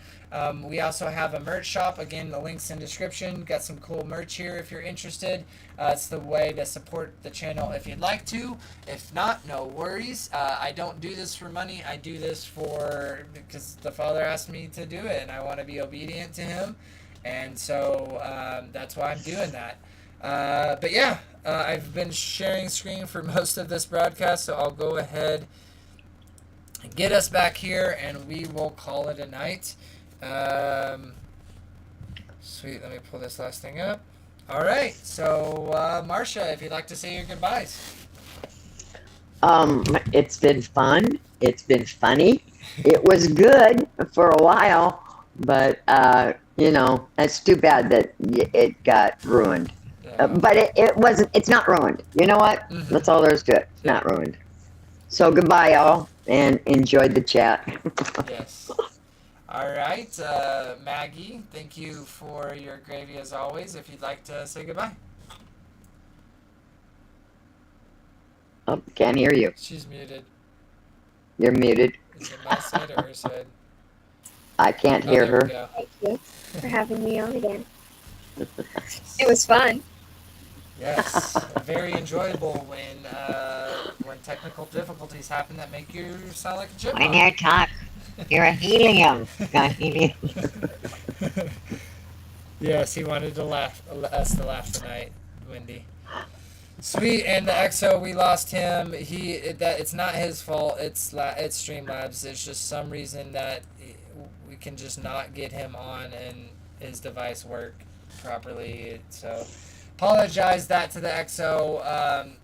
We also have a merch shop. Again, the link's in description. Got some cool merch here if you're interested. It's the way to support the channel if you'd like to. If not, no worries. I don't do this for money. I do this because the Father asked me to do it, and I want to be obedient to Him. And so that's why I'm doing that. But yeah, I've been sharing screen for most of this broadcast, so I'll go ahead and get us back here, and we will call it a night. Sweet, let me pull this last thing up. All right, so Marcia, if you'd like to say your goodbyes. It's been fun. It's been funny. It was good for a while, but it's too bad that it got ruined. But it wasn't. It's not ruined. You know what? Mm-hmm. That's all there is to it. It's not ruined. So goodbye, y'all, and enjoyed the chat. Yes. All right, Maggie, thank you for your gravy as always. If you'd like to say goodbye. Oh, can't hear you. She's muted. You're muted. Is it my side or her side? I can't hear there we her. go. Thank you for having me on again. It was fun. Yes, very enjoyable when technical difficulties happen that make you sound like a When chipmunk. you talk, you're a helium. Got helium. Yes, he wanted us to laugh tonight, Wendy. Sweet, and the EXO, we lost him. It's not his fault. It's Streamlabs. There's just some reason that we can just not get him on and his device work properly. So apologize that to the EXO.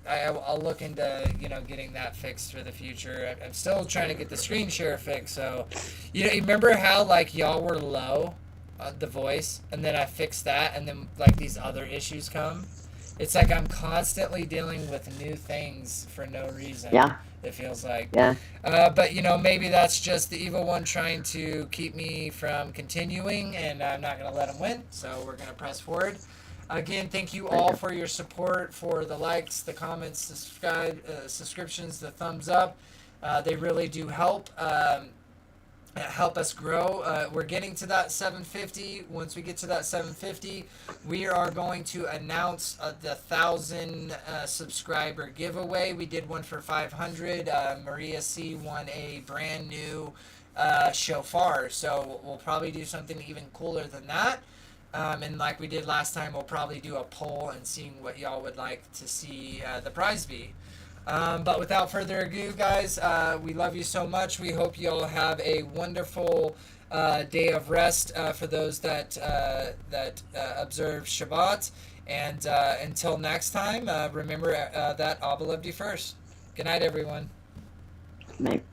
I'll look into getting that fixed for the future. I'm still trying to get the screen share fixed. So you remember how y'all were low, the voice, and then I fixed that, and then these other issues come. It's like I'm constantly dealing with new things for no reason. Yeah. It feels like. Yeah. But maybe that's just the evil one trying to keep me from continuing, and I'm not going to let him win. So we're going to press forward. Again, thank you all for your support, for the likes, the comments, subscriptions, the thumbs up. They really do help. Help us grow. We're getting to that 750. Once we get to that 750, we are going to announce the 1,000 subscriber giveaway. We did one for 500. Maria C won a brand new shofar, so we'll probably do something even cooler than that. And like we did last time, we'll probably do a poll and seeing what y'all would like to see the prize be. But without further ado, guys, we love you so much. We hope you all have a wonderful day of rest for those that observe Shabbat. And until next time, remember that ABBA loved you first. Good night, everyone. Night.